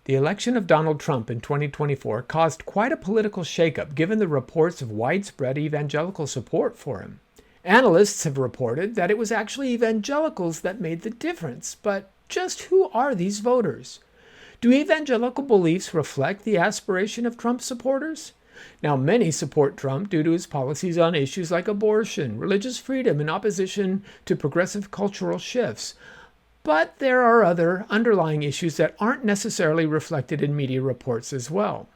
The election of Donald Trump in 2024 caused quite a political shakeup given the reports of widespread evangelical support for him. Analysts have reported that it was actually evangelicals that made the difference, but just who are these voters? Do evangelical beliefs reflect the aspiration of Trump supporters? Now, many support Trump due to his policies on issues like abortion, religious freedom, and opposition to progressive cultural shifts. But there are other underlying issues that aren't necessarily reflected in media reports as well.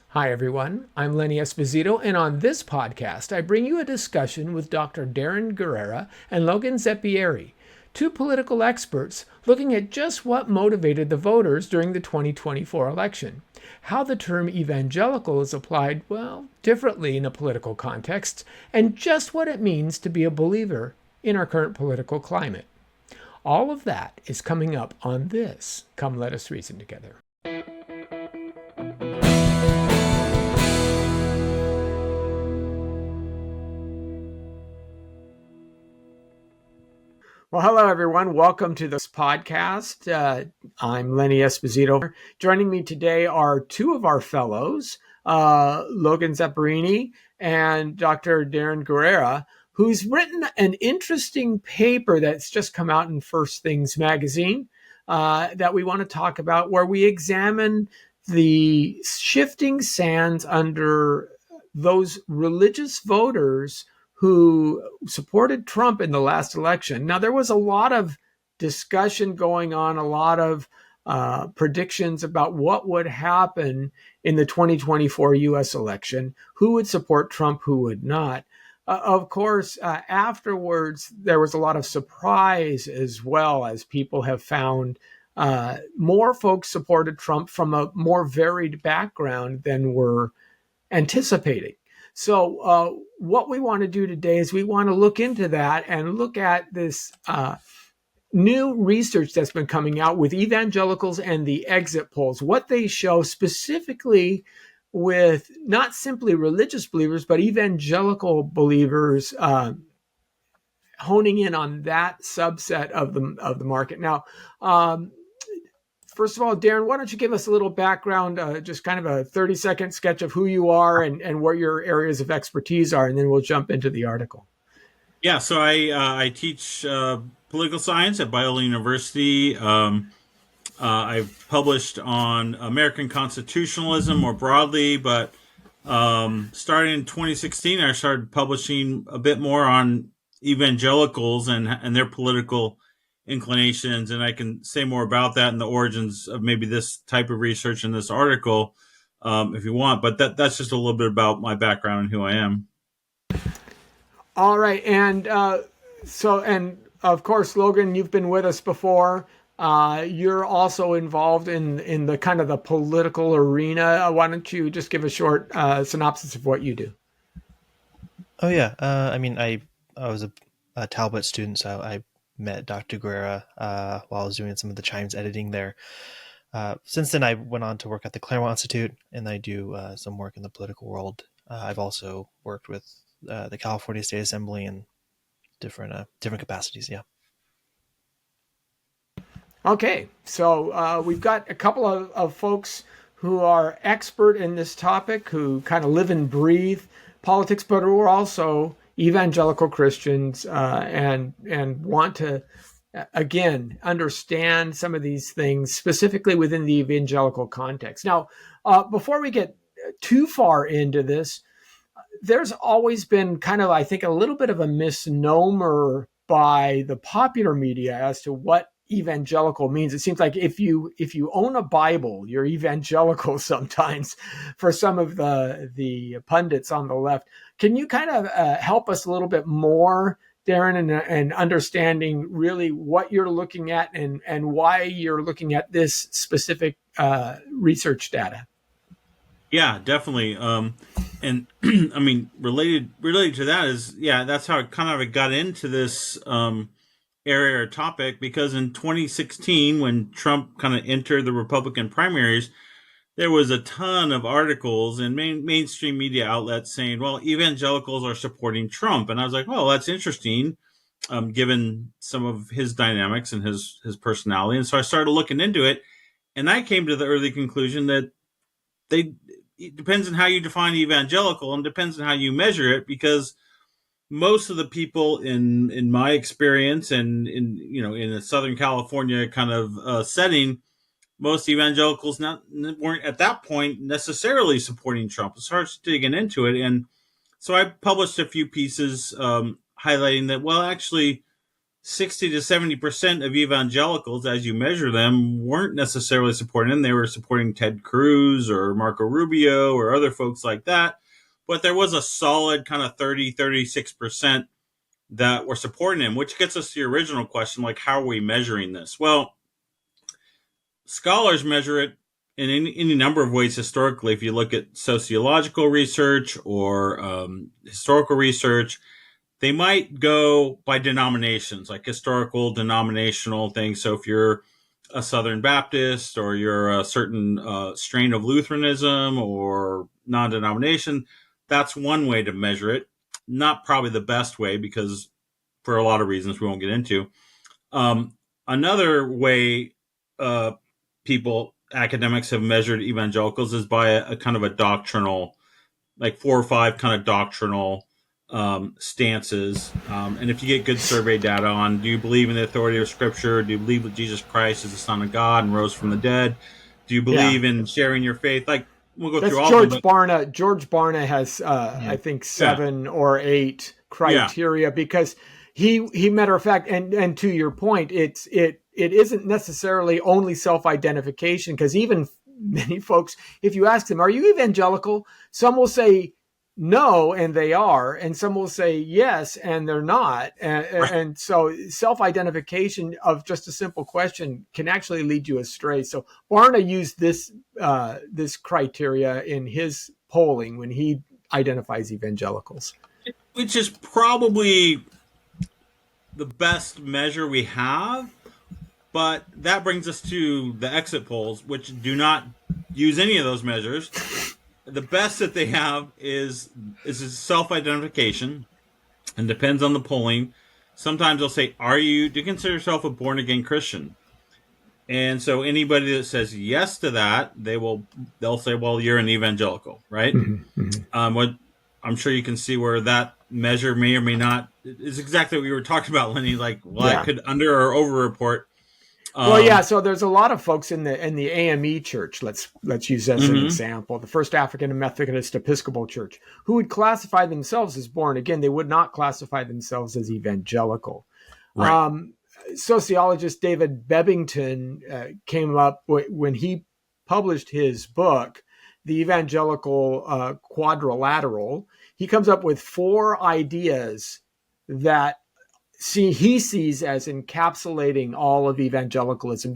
Hi, everyone. I'm Lenny Esposito, and on this podcast, I bring you a discussion with Dr. Darren Guerra and Logan Zeppieri, two political experts looking at just what motivated the voters during the 2024 election, how the term evangelical is applied, well, differently in a political context, and just what it means to be a believer in our current political climate. All of that is coming up on this Come Let Us Reason Together. Well, hello, everyone. Welcome to this podcast. I'm Lenny Esposito. Joining me today are two of our fellows, Logan Zeppieri and Dr. Darren Guerra, who's written an interesting paper that's just come out in First Things magazine that we want to talk about, where we examine the shifting sands under those religious voters who supported Trump in the last election. Now, there was a lot of discussion going on, a lot of predictions about what would happen in the 2024 U.S. election, who would support Trump, who would not. Of course, afterwards, there was a lot of surprise as well, as people have found more folks supported Trump from a more varied background than were anticipating. So what we want to do today is we want to look into that and look at this new research that's been coming out with evangelicals and the exit polls, what they show specifically with not simply religious believers, but evangelical believers honing in on that subset of the market. Now, first of all, Darren, why don't you give us a little background, just kind of a 30-second sketch of who you are and what your areas of expertise are, and then we'll jump into the article. Yeah, so I teach political science at Biola University. I've published on American constitutionalism more broadly, but starting in 2016, I started publishing a bit more on evangelicals and their political inclinations, and I can say more about that and the origins of maybe this type of research in this article if you want, but that's just a little bit about my background and who I am. All right, and of course, Logan, you've been with us before. You're also involved in the kind of the political arena. Why don't you just give a short synopsis of what you do? Oh yeah, I was a Talbot student, so I met Dr. Guerra while I was doing some of the Chimes editing there. Since then, I went on to work at the Claremont Institute, and I do some work in the political world. I've also worked with the California State Assembly in different capacities. Yeah. Okay, so we've got a couple of folks who are expert in this topic, who kind of live and breathe politics, but who are also evangelical Christians and want to, again, understand some of these things specifically within the evangelical context. Now, before we get too far into this, there's always been kind of, I think, a little bit of a misnomer by the popular media as to what evangelical means. It seems like if you own a Bible, you're evangelical sometimes for some of the pundits on the left. Can you kind of help us a little bit more, Darren, and understanding really what you're looking at and why you're looking at this specific research data? Yeah, definitely. And I mean, related to that is, that's how it kind of got into this area or topic, because in 2016, when Trump kind of entered the Republican primaries, there was a ton of articles in mainstream media outlets saying, well, evangelicals are supporting Trump. And I was like, well, that's interesting, given some of his dynamics and his personality. And so I started looking into it. And I came to the early conclusion that it depends on how you define evangelical and depends on how you measure it, because most of the people in my experience and in a Southern California kind of setting, most evangelicals weren't at that point necessarily supporting Trump. It starts digging into it, and so I published a few pieces highlighting that, well, actually 60 to 70% of evangelicals, as you measure them, weren't necessarily supporting him. They were supporting Ted Cruz or Marco Rubio or other folks like that. But there was a solid kind of 30, 36% that were supporting him, which gets us to your original question, like, how are we measuring this? Well, scholars measure it in any number of ways historically. If you look at sociological research or historical research, they might go by denominations, like historical denominational things. So if you're a Southern Baptist or you're a certain strain of Lutheranism or non-denomination, that's one way to measure it. Not probably the best way, because for a lot of reasons we won't get into. Another way academics have measured evangelicals is by a kind of a doctrinal, like 4 or 5 kind of doctrinal stances. And if you get good survey data on, do you believe in the authority of Scripture? Do you believe that Jesus Christ is the Son of God and rose from the dead? Do you believe in sharing your faith? Like, we'll go That's through all George of them. Barna. George Barna has, I think, 7 or 8 criteria, because he matter of fact, and to your point, it isn't necessarily only self-identification, because even many folks, if you ask them, are you evangelical? Some will say no, and they are, and some will say yes, and they're not. And so self-identification of just a simple question can actually lead you astray. So Barna used this criteria in his polling when he identifies evangelicals, Which is probably the best measure we have. But that brings us to the exit polls, which do not use any of those measures. The best that they have is self-identification, and depends on the polling. Sometimes they'll say, do you consider yourself a born-again Christian? And so anybody that says yes to that, they'll say, well, you're an evangelical, right? What I'm sure you can see where that measure may or may not is exactly what we were talking about, Lenny. Like, I could under or over report. So there's a lot of folks in the AME church. Let's use that as an example. The First African Methodist Episcopal Church, who would classify themselves as born again. They would not classify themselves as evangelical. Right. Sociologist David Bebbington came up when he published his book, The Evangelical Quadrilateral. He comes up with 4 ideas that he sees as encapsulating all of evangelicalism.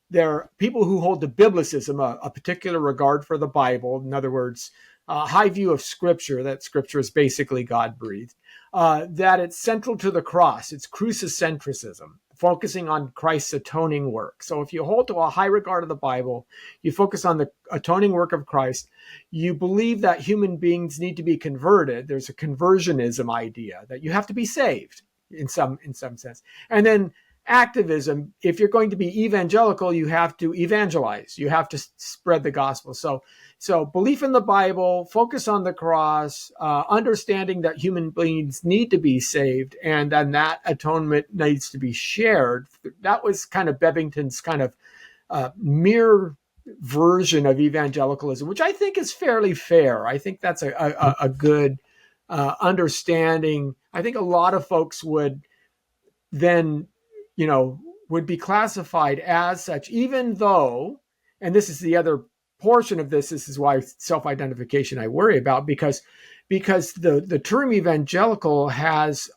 They're people who hold to biblicism, a particular regard for the Bible. In other words, a high view of Scripture, that Scripture is basically God-breathed, that it's central to the cross. It's crucicentrism, focusing on Christ's atoning work. So if you hold to a high regard of the Bible, you focus on the atoning work of Christ, you believe that human beings need to be converted. There's a conversionism idea that you have to be saved in some sense. And then activism, if you're going to be evangelical, you have to evangelize. You have to spread the gospel. So belief in the Bible, focus on the cross, understanding that human beings need to be saved, and then that atonement needs to be shared. That was kind of Bebbington's kind of mere version of evangelicalism, which I think is fairly fair. I think that's a good understanding. I think a lot of folks would then, would be classified as such, even though, and this is the other portion of this is why self-identification I worry about, because the term evangelical has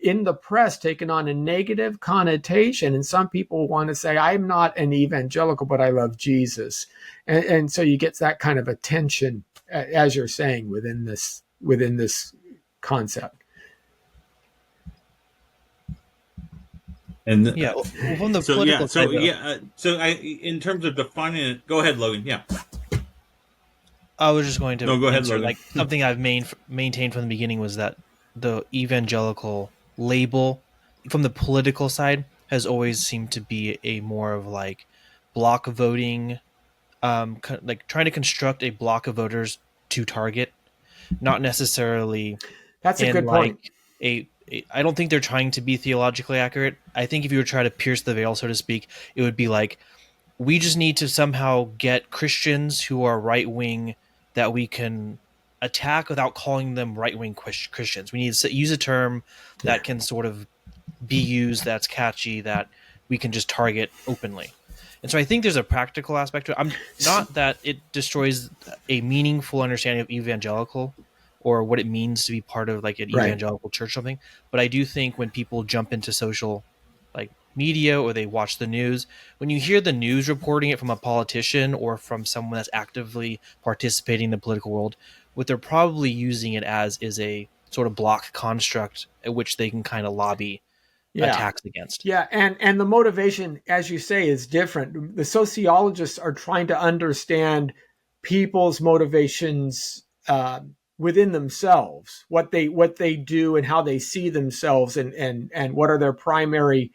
in the press taken on a negative connotation, and some people want to say, I'm not an evangelical, but I love Jesus. And so you get that kind of a tension, as you're saying, within this concept. And from the political side, in terms of defining it, go ahead, Logan. Yeah, I was just going to go ahead, answer, Logan. like, something I've maintained from the beginning was that the evangelical label from the political side has always seemed to be a more of like block voting, like trying to construct a block of voters to target, not necessarily That's a in good point. like I don't think they're trying to be theologically accurate. I think if you were trying to pierce the veil, so to speak, it would be like, we just need to somehow get Christians who are right wing that we can attack without calling them right wing Christians. We need to use a term Yeah. that can sort of be used, that's catchy, that we can just target openly. And so I think there's a practical aspect to it. I'm not that it destroys a meaningful understanding of evangelical or what it means to be part of like an Right. evangelical church or something. But I do think when people jump into social like media or they watch the news, when you hear the news reporting it from a politician or from someone that's actively participating in the political world, what they're probably using it as is a sort of block construct at which they can kind of lobby Yeah. attacks against. Yeah, and the motivation, as you say, is different. The sociologists are trying to understand people's motivations within themselves, what they do, and how they see themselves, and what are their primary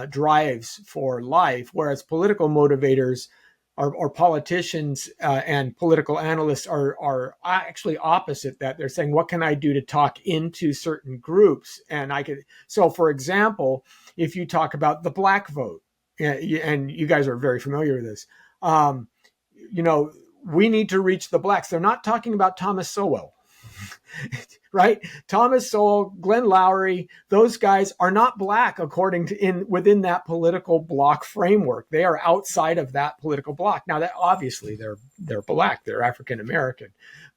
drives for life. Whereas political motivators or politicians and political analysts are actually opposite that. They're saying, what can I do to talk into certain groups? And I could, so for example, if you talk about the black vote, and you guys are very familiar with this, um, you know, we need to reach the blacks. They're not talking about Thomas Sowell, right? Thomas Sowell, Glenn Lowry, those guys are not black according to within that political bloc framework. They are outside of that political bloc. Now that obviously they're black, they're African American,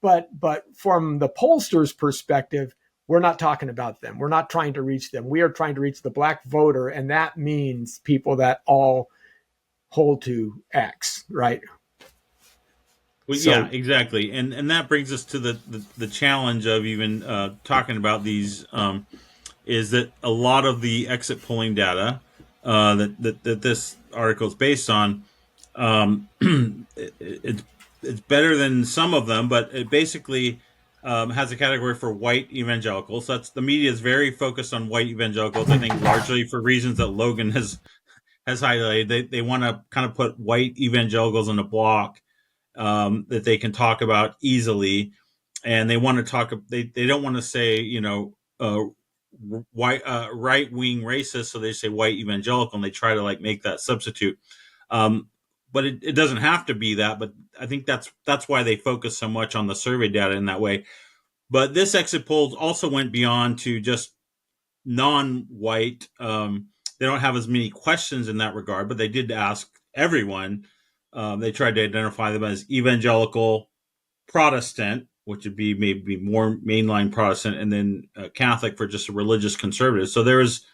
but from the pollsters' perspective, we're not talking about them. We're not trying to reach them. We are trying to reach the black voter, and that means people that all hold to X, right? Well, So yeah, exactly, and that brings us to the challenge of even talking about these. Is that a lot of the exit polling data that this article is based on? It's better than some of them, but it basically has a category for white evangelicals. So that's, the media is very focused on white evangelicals. I think largely for reasons that Logan has highlighted. They want to kind of put white evangelicals in a block that they can talk about easily, and they want to talk. They don't want to say white right wing racist, so they say white evangelical, and they try to like make that substitute. But it doesn't have to be that. But I think that's why they focus so much on the survey data in that way. But this exit poll also went beyond to just non-white. They don't have as many questions in that regard, but they did ask everyone. They tried to identify them as evangelical, Protestant, which would be maybe more mainline Protestant, and then Catholic for just a religious conservative. So there is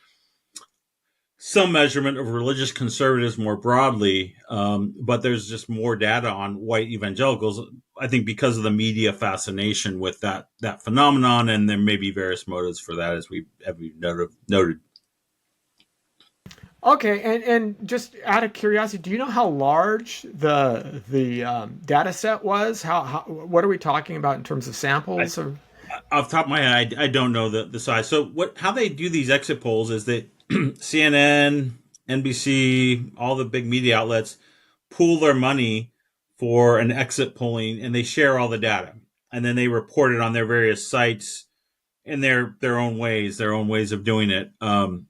some measurement of religious conservatives more broadly, but there's just more data on white evangelicals. I think because of the media fascination with that phenomenon, and there may be various motives for that, as we have noted. okay, and just out of curiosity, do you know how large the data set was? How what are we talking about in terms of I, samples? Or Off the top of my head, I don't know the size. So how they do these exit polls is that CNN, NBC, all the big media outlets pool their money for an exit polling, and they share all the data, and then they report it on their various sites in their own ways of doing it. And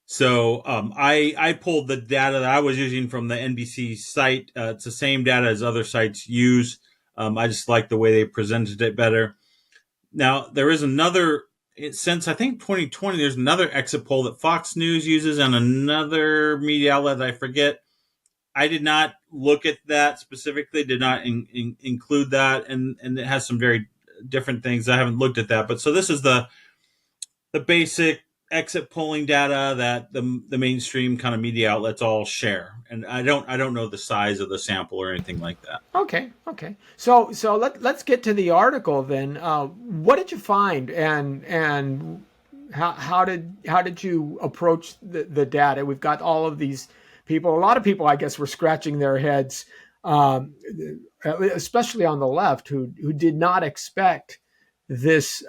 So I pulled the data that I was using from the NBC site. It's the same data as other sites use. I just like the way they presented it better. Now, there is another, since I think 2020, there's another exit poll that Fox News uses and another media outlet that I forget. I did not look at that specifically, did not include that, and it has some very different things. I haven't looked at that. But so this is the basic exit polling data that the mainstream kind of media outlets all share, and I don't know the size of the sample or anything like that. okay. So let's get to the article then. What did you find, and how did you approach the data? We've got all of these people. A lot of people, I guess, were scratching their heads, um, especially on the left, who did not expect this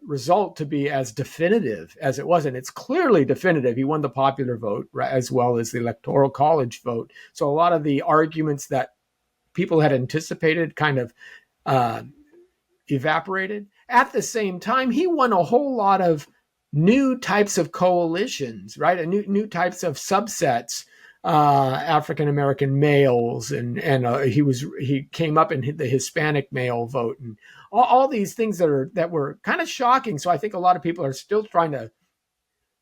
result to be as definitive as it was. And it's clearly definitive. He won the popular vote as well as the electoral college vote. So a lot of the arguments that people had anticipated kind of evaporated. At the same time, he won a whole lot of new types of coalitions, right? New types of subsets, African American males, and he came up in the Hispanic male vote, and all these things that were kind of shocking. So I think a lot of people are still trying to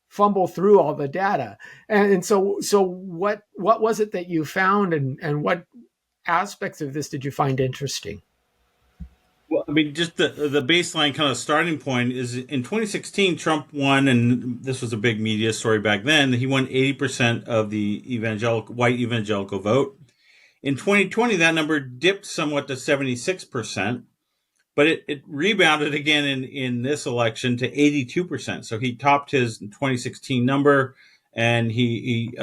fumble through all the data. And so what was it that you found, and what aspects of this did you find interesting? Well, I mean, just the baseline kind of starting point is in 2016, Trump won, and this was a big media story back then. He won 80% of the white evangelical vote. In 2020, that number dipped somewhat to 76%, but it rebounded again in this election to 82%. So he topped his 2016 number, and he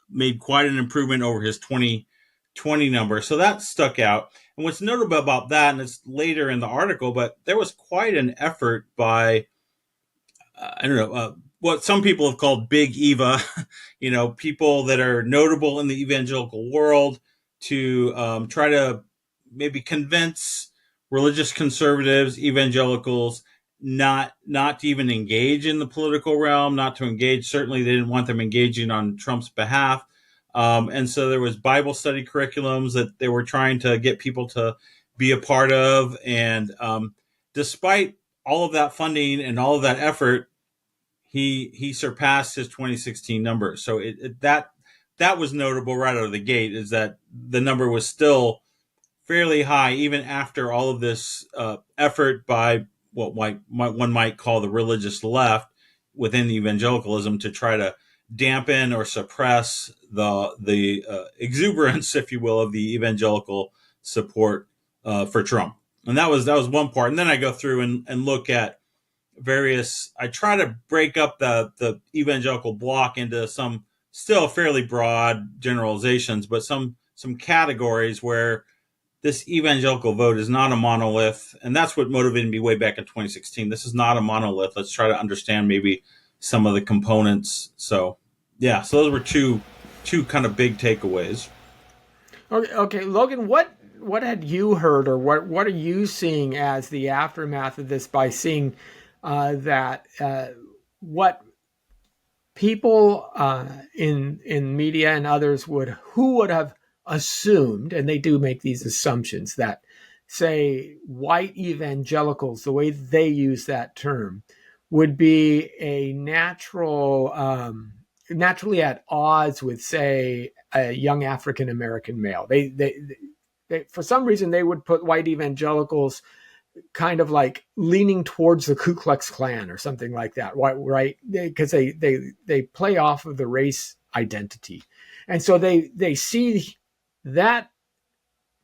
made quite an improvement over his 2020 number. So that stuck out. And what's notable about that, and it's later in the article, but there was quite an effort by, what some people have called Big Eva, people that are notable in the evangelical world to try to maybe convince religious conservatives, evangelicals, not to even engage in the political realm, not to engage. Certainly, they didn't want them engaging on Trump's behalf. And so there was Bible study curriculums that they were trying to get people to be a part of. And despite all of that funding and all of that effort, he surpassed his 2016 number. So that was notable right out of the gate, is that the number was still fairly high, even after all of this effort by what one might call the religious left within evangelicalism to try to dampen or suppress the exuberance, if you will, of the evangelical support for Trump. And that was one part. And then I go through and look at I try to break up the evangelical block into some still fairly broad generalizations, but some categories where this evangelical vote is not a monolith. And that's what motivated me way back in 2016. This is not a monolith. Let's try to understand maybe some of the components. So yeah, so those were two kind of big takeaways. Okay, Logan, what had you heard, or what are you seeing as the aftermath of this, by seeing that what people in media and others who would have assumed, and they do make these assumptions, that, say, white evangelicals, the way they use that term, would be a naturally at odds with, say, a young African American male. They for some reason they would put white evangelicals kind of like leaning towards the Ku Klux Klan or something like that, right? Because they play off of the race identity, and so they see that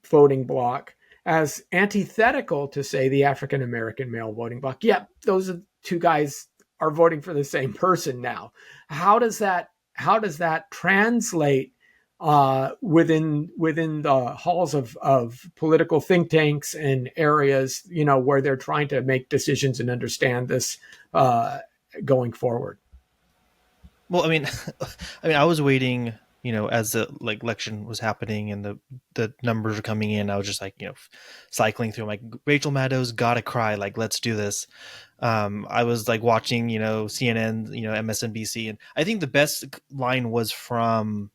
voting bloc as antithetical to, say, the African American male voting bloc. Yep, those two guys are voting for the same person now. How does that translate within the halls of political think tanks and areas, where they're trying to make decisions and understand this going forward? Well, I mean, I was waiting, as the election was happening and the numbers are coming in. I was just cycling through. I'm like, Rachel Maddow's gotta cry. Like, let's do this. I was watching, CNN, MSNBC, and I think the best line was from,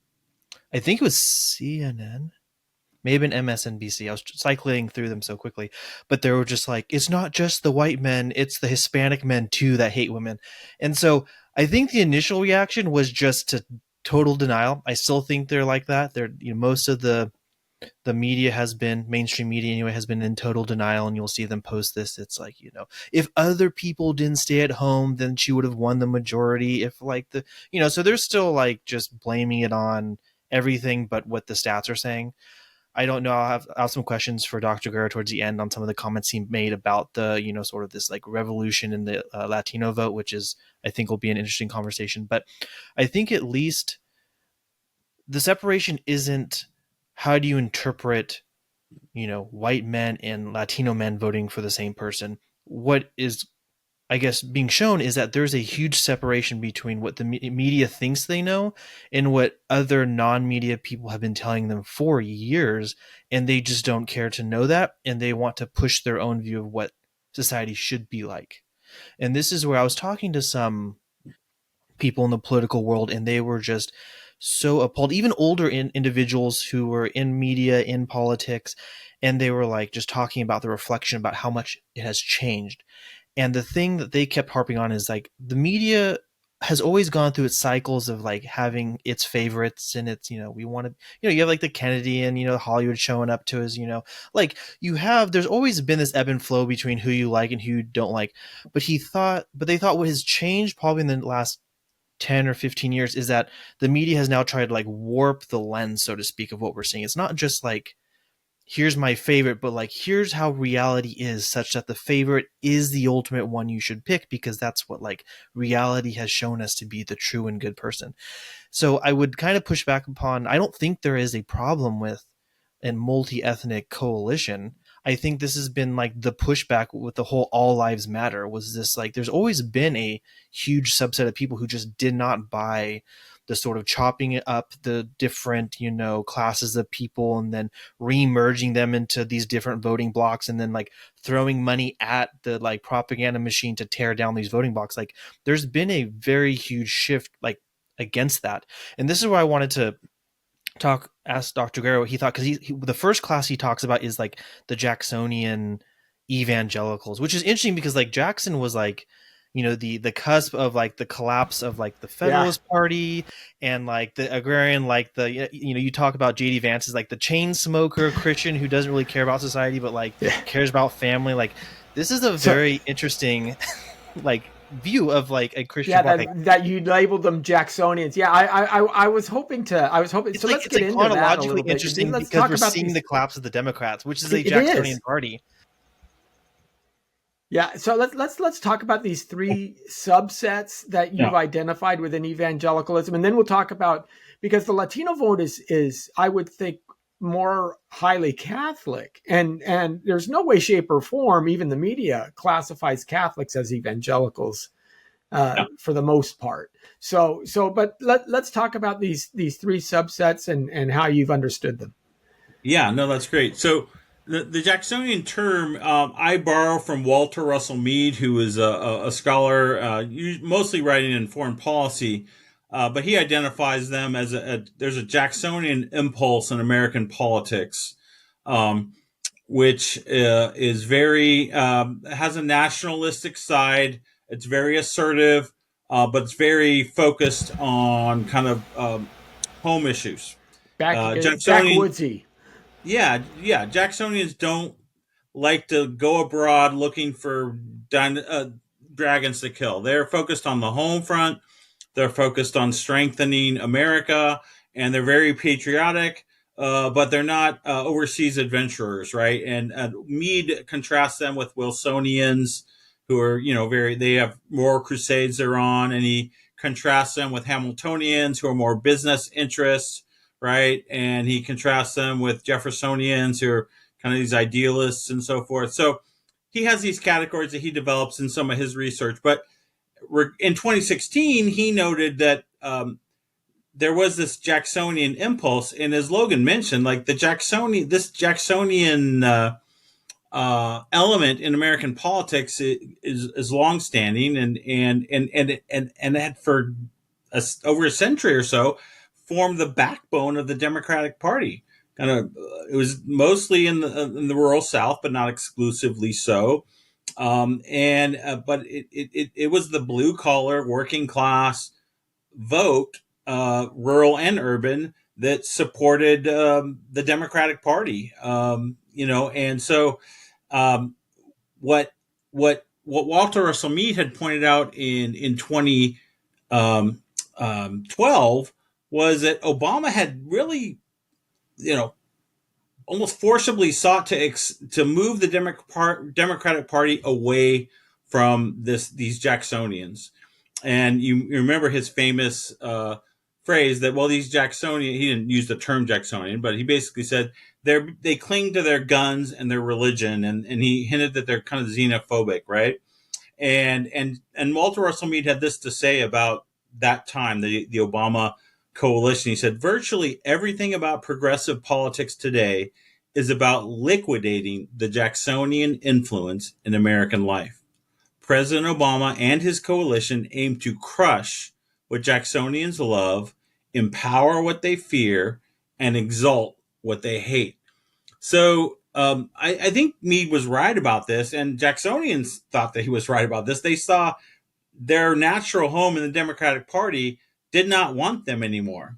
I think it was CNN, maybe an MSNBC. I was cycling through them so quickly, but they were just like, it's not just the white men, it's the Hispanic men too that hate women. And so I think the initial reaction was just to total denial. I still think they're like that. They're, most of the media has been, mainstream media anyway, has been in total denial, and you'll see them post this. It's like, if other people didn't stay at home, then she would have won the majority. If so they're still just blaming it on everything but what the stats are saying. I don't know. I'll have some questions for Dr. Guerra towards the end on some of the comments he made about the, sort of this revolution in the Latino vote, which I think will be an interesting conversation. But I think at least the separation isn't, how do you interpret white men and Latino men voting for the same person. What is, I guess, being shown is that there's a huge separation between what the media thinks they know and what other non-media people have been telling them for years, and they just don't care to know that, and they want to push their own view of what society should be like. And this is where I was talking to some people in the political world, and they were just so appalled, even older individuals who were in media, in politics, and they were like just talking about the reflection about how much it has changed. And the thing that they kept harping on is like the media has always gone through its cycles of like having its favorites, and it's, we want to, you have like the Kennedy and, Hollywood showing up to us, like there's always been this ebb and flow between who you like and who you don't like. But they thought what has changed probably in the last 10 or 15 years is that the media has now tried to like warp the lens, so to speak, of what we're seeing. It's not just like, here's my favorite, but like, here's how reality is, such that the favorite is the ultimate one you should pick, because that's what like reality has shown us to be the true and good person. So I would kind of push back upon, I don't think there is a problem with a multi-ethnic coalition. I think this has been like the pushback with the whole all lives matter, was this like, there's always been a huge subset of people who just did not buy the sort of chopping up the different, classes of people and then re-merging them into these different voting blocks, and then like throwing money at the like propaganda machine to tear down these voting blocks. Like there's been a very huge shift like against that. And this is where I wanted to ask Dr. Guerra what he thought, because the first class he talks about is like the Jacksonian evangelicals, which is interesting because like Jackson was like, the cusp of like the collapse of like the Federalist Party and like the agrarian, like the, you talk about JD Vance as like the chain smoker Christian who doesn't really care about society, but like cares about family. Like this is a very interesting like view of like a Christian party. That you labeled them Jacksonians. I was hoping it's so like, let's get into that a little bit. Interesting Let's because talk we're about seeing the collapse of the Democrats, which is a It Jacksonian is. party. Yeah, so let's talk about these three subsets that you've identified within evangelicalism, and then we'll talk about, because the Latino vote is I would think more highly Catholic, and there's no way, shape, or form, even the media classifies Catholics as evangelicals for the most part. But let's talk about these three subsets and how you've understood them. Yeah, no, that's great. So the Jacksonian term I borrow from Walter Russell Mead, who is a scholar, mostly writing in foreign policy, but he identifies them as there's a Jacksonian impulse in American politics, um, which is very has a nationalistic side. It's very assertive, but it's very focused on kind of home issues. Jacksonian Backwoodsy. yeah. Jacksonians don't like to go abroad looking for dragons to kill. They're focused on the home front. They're focused on strengthening America, and they're very patriotic. But they're not overseas adventurers, right? And Meade contrasts them with Wilsonians, who are, they have moral crusades they're on, and he contrasts them with Hamiltonians, who are more business interests, right? And he contrasts them with Jeffersonians, who are kind of these idealists and so forth. So he has these categories that he develops in some of his research. But in 2016, he noted that there was this Jacksonian impulse, and as Logan mentioned, like this Jacksonian element in American politics is longstanding, and had for over a century or so formed the backbone of the Democratic Party. Kind of, it was mostly in the rural South, but not exclusively so. But it was the blue collar working class vote, rural and urban, that supported the Democratic Party. And so um, what Walter Russell Mead had pointed out in 2012 was that Obama had really, almost forcibly sought to move the Democratic Party away from these Jacksonians. And you remember his famous phrase that, well, these Jacksonian, he didn't use the term Jacksonian, but he basically said they cling to their guns and their religion, and he hinted that they're kind of xenophobic, right? And Walter Russell Mead had this to say about that time, the Obama coalition. He said, virtually everything about progressive politics today is about liquidating the Jacksonian influence in American life. President Obama and his coalition aim to crush what Jacksonians love, empower what they fear, and exalt what they hate. So I think Mead was right about this, and Jacksonians thought that he was right about this. They saw their natural home in the Democratic Party did not want them anymore.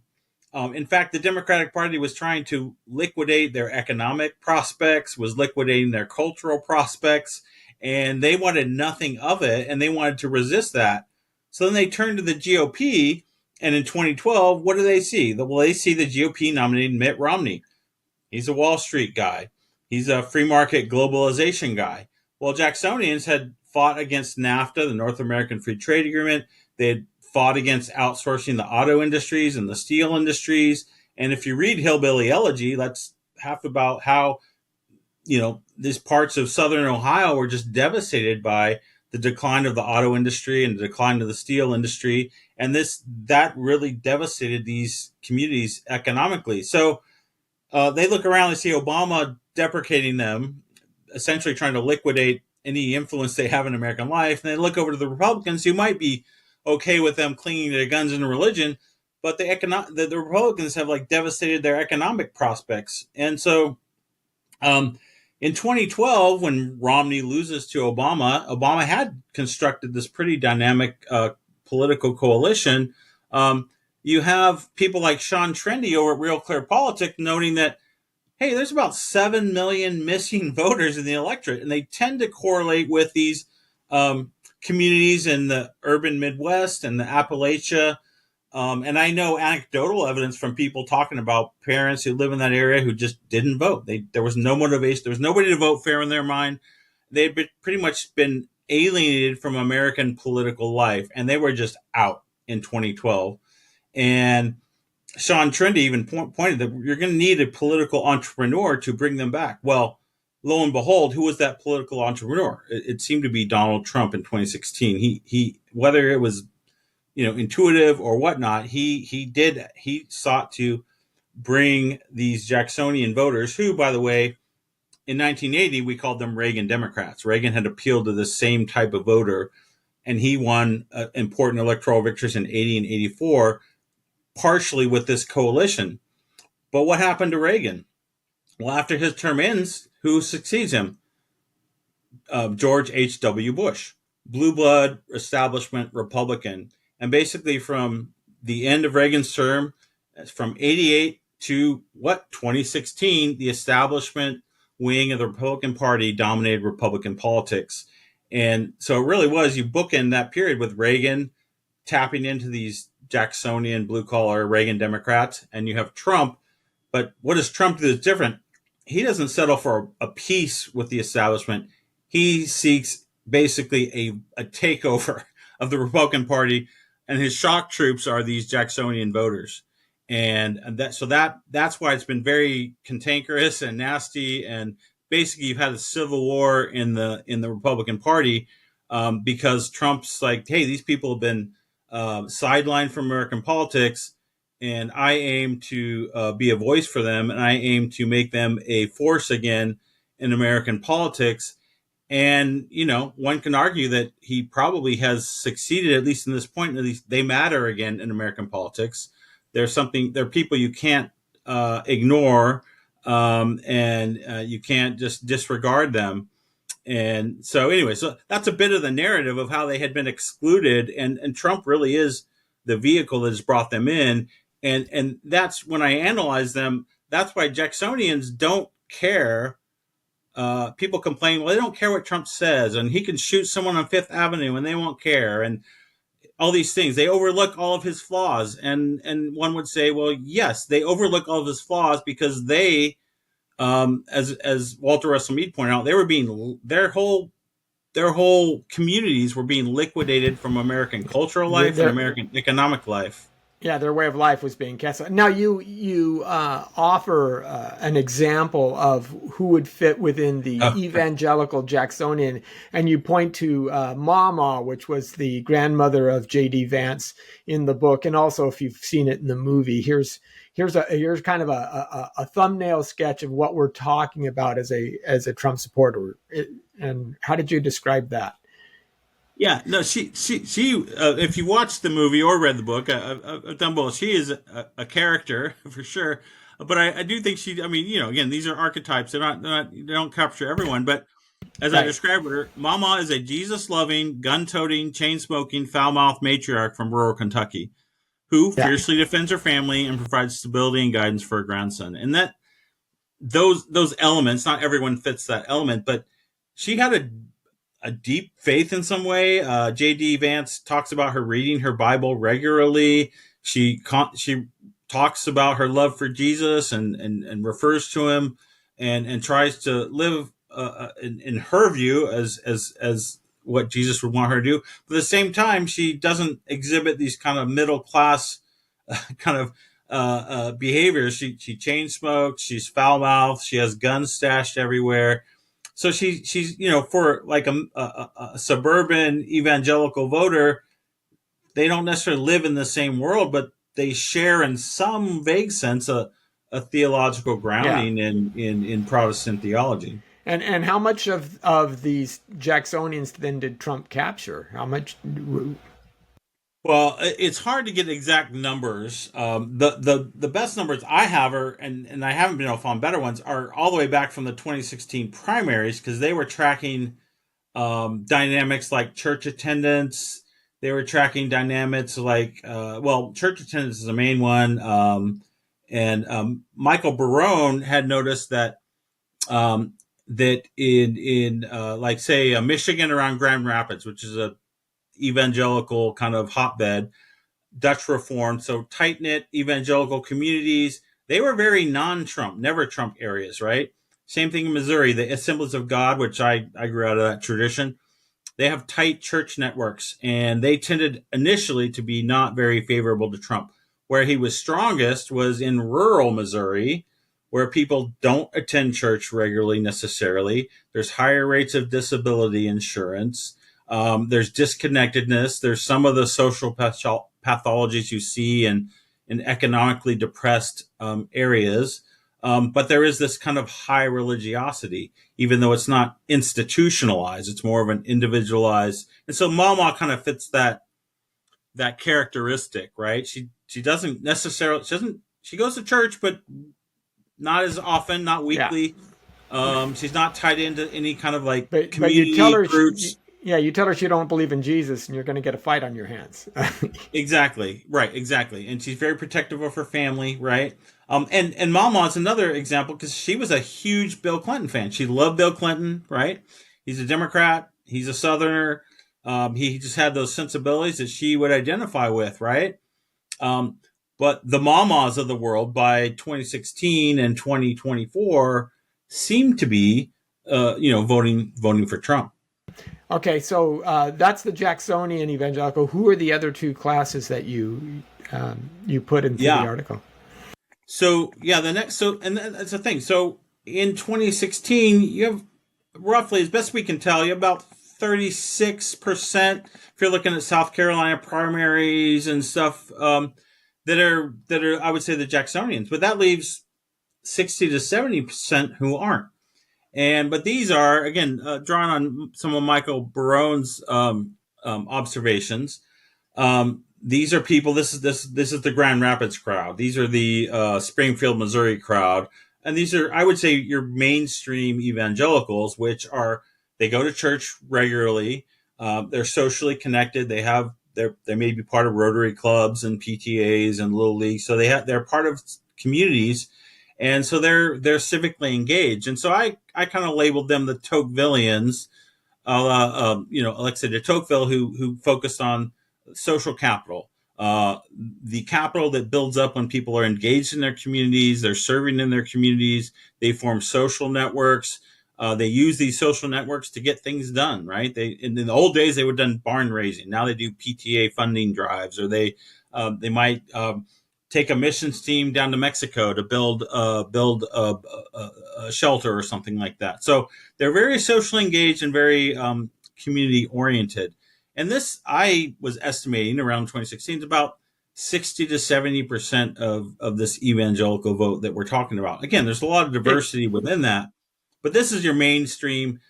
In fact, the Democratic Party was trying to liquidate their economic prospects, was liquidating their cultural prospects, and they wanted nothing of it, and they wanted to resist that. So then they turned to the GOP, and in 2012, what do they see? Well, they see the GOP nominated Mitt Romney. He's a Wall Street guy. He's a free market globalization guy. Well, Jacksonians had fought against NAFTA, the North American Free Trade Agreement. They had fought against outsourcing the auto industries and the steel industries. And if you read Hillbilly Elegy, that's half about how, these parts of southern Ohio were just devastated by the decline of the auto industry and the decline of the steel industry. And that really devastated these communities economically. So they look around and see Obama deprecating them, essentially trying to liquidate any influence they have in American life. And they look over to the Republicans, who might be okay with them clinging to their guns and religion, but the Republicans have devastated their economic prospects. And so in 2012, when Romney loses to Obama had constructed this pretty dynamic political coalition. You have people like Sean Trendy over at Real Clear Politics noting that, hey, there's about 7 million missing voters in the electorate, and they tend to correlate with these communities in the urban Midwest and the Appalachia. And I know anecdotal evidence from people talking about parents who live in that area who just didn't vote. There was no motivation. There was nobody to vote fair in their mind. They'd pretty much been alienated from American political life, and they were just out in 2012. And Sean Trendy even pointed that you're going to need a political entrepreneur to bring them back. Well, lo and behold, who was that political entrepreneur? It seemed to be Donald Trump in 2016. He whether it was intuitive or whatnot, he sought to bring these Jacksonian voters, who, by the way, in 1980 we called them Reagan Democrats. Reagan had appealed to the same type of voter, and he won important electoral victories in 80 and 84. Partially with this coalition. But what happened to Reagan? Well, after his term ends, who succeeds him? George H.W. Bush, blue blood establishment Republican. And basically from the end of Reagan's term, from 88 to 2016, the establishment wing of the Republican Party dominated Republican politics. And so it really was, you bookend that period with Reagan tapping into these Jacksonian blue-collar Reagan Democrats, and you have Trump. But what does Trump do that's different? He doesn't settle for a peace with the establishment. He seeks basically a takeover of the Republican Party, and his shock troops are these Jacksonian voters. And that's why it's been very cantankerous and nasty. And basically, you've had a civil war in the Republican Party because Trump's like, hey, these people have been sidelined from American politics, and I aim to be a voice for them, and I aim to make them a force again in American politics. And one can argue that he probably has succeeded, at least in this point. At least they matter again in American politics. They're people you can't ignore, and you can't just disregard them. And so anyway, so that's a bit of the narrative of how they had been excluded, and Trump really is the vehicle that has brought them in. And that's when I analyze them, that's why Jacksonians don't care. People complain, well, they don't care what Trump says, and he can shoot someone on Fifth Avenue and they won't care, and all these things. They overlook all of his flaws. And one would say, well, yes, they overlook all of his flaws because they, as Walter Russell Mead pointed out, they were being their whole communities were being liquidated from American cultural life and American economic life. Yeah, their way of life was being canceled. Now you offer an example of who would fit within the Oh, evangelical Jacksonian, and you point to Mama, which was the grandmother of J.D. Vance in the book, and also if you've seen it in the movie, here's kind of a thumbnail sketch of what we're talking about as a Trump supporter. And how did you describe that? yeah, no, she. If you watched the movie or read the book, I've done both. She is a character for sure, but I do think she. I mean, again, these are archetypes. They don't capture everyone. But as I Right. described her, Mama is a Jesus-loving, gun-toting, chain-smoking, foul-mouthed matriarch from rural Kentucky who Yeah. fiercely defends her family and provides stability and guidance for her grandson. And that those elements, not everyone fits that element, but she had a deep faith in some way. J.D. Vance talks about her reading her Bible regularly. She talks about her love for Jesus and refers to him and tries to live in her view as what Jesus would want her to do. But at the same time, she doesn't exhibit these kind of middle class kind of behaviors. She chain smokes. She's foul mouthed. She has guns stashed everywhere. So she's for like a suburban evangelical voter, they don't necessarily live in the same world, but they share in some vague sense a theological Yeah. grounding in Protestant theology. And how much of these Jacksonians then did Trump capture? How much? Well, it's hard to get exact numbers. The best numbers I have are, and I haven't been able to find better ones, are all the way back from the 2016 primaries because they were tracking dynamics like church attendance. They were tracking dynamics like, church attendance is the main one. And Michael Barone had noticed that in like say Michigan around Grand Rapids, which is a evangelical kind of hotbed, Dutch Reformed, so tight knit evangelical communities. They were very non-Trump, never Trump areas, right? Same thing in Missouri, the Assemblies of God, which I grew out of that tradition. They have tight church networks, and they tended initially to be not very favorable to Trump. Where he was strongest was in rural Missouri, where people don't attend church regularly necessarily. There's higher rates of disability insurance. There's disconnectedness. There's some of the social pathologies you see in economically depressed areas. But there is this kind of high religiosity, even though it's not institutionalized. It's more of an individualized. And so Mama kind of fits that characteristic, right? She doesn't necessarily she goes to church, but not as often, not Yeah. weekly. She's not tied into any kind of like But you tell community her, groups. yeah, you tell her she don't believe in Jesus, and you're going to get a fight on your hands. Exactly. Right. Exactly. And she's very protective of her family. Right. And Mama is another example because she was a huge Bill Clinton fan. She loved Bill Clinton. Right. He's a Democrat. He's a Southerner. He just had those sensibilities that she would identify with. Right. Um, but the Mamas of the world by 2016 and 2024 seem to be, voting for Trump. Okay, so that's the Jacksonian evangelical. Who are the other two classes that you put into the Yeah. article? So yeah, and that's the thing. So in 2016, you have roughly, as best we can tell, you have about 36%. If you're looking at South Carolina primaries and stuff, that are I would say the Jacksonians, but that leaves 60 to 70% who aren't. But these are again drawn on some of Michael Barone's observations. These are people. This is the Grand Rapids crowd. These are the Springfield, Missouri crowd, and these are, I would say, your mainstream evangelicals, which are they go to church regularly. They're socially connected. They may be part of Rotary clubs and PTAs and Little Leagues, so they're part of communities, and so they're civically engaged. And so I kind of labeled them the Tocquevillians, Alexis de Tocqueville, who focused on social capital, the capital that builds up when people are engaged in their communities, they're serving in their communities, they form social networks. They use these social networks to get things done, right? In the old days they would have done barn raising. Now they do PTA funding drives, or they They might take a missions team down to Mexico to build a shelter or something like that. So they're very socially engaged and very community oriented. And this, I was estimating around 2016, is about 60 to 70% of this evangelical vote that we're talking about. Again, there's a lot of diversity within that, but this is your mainstream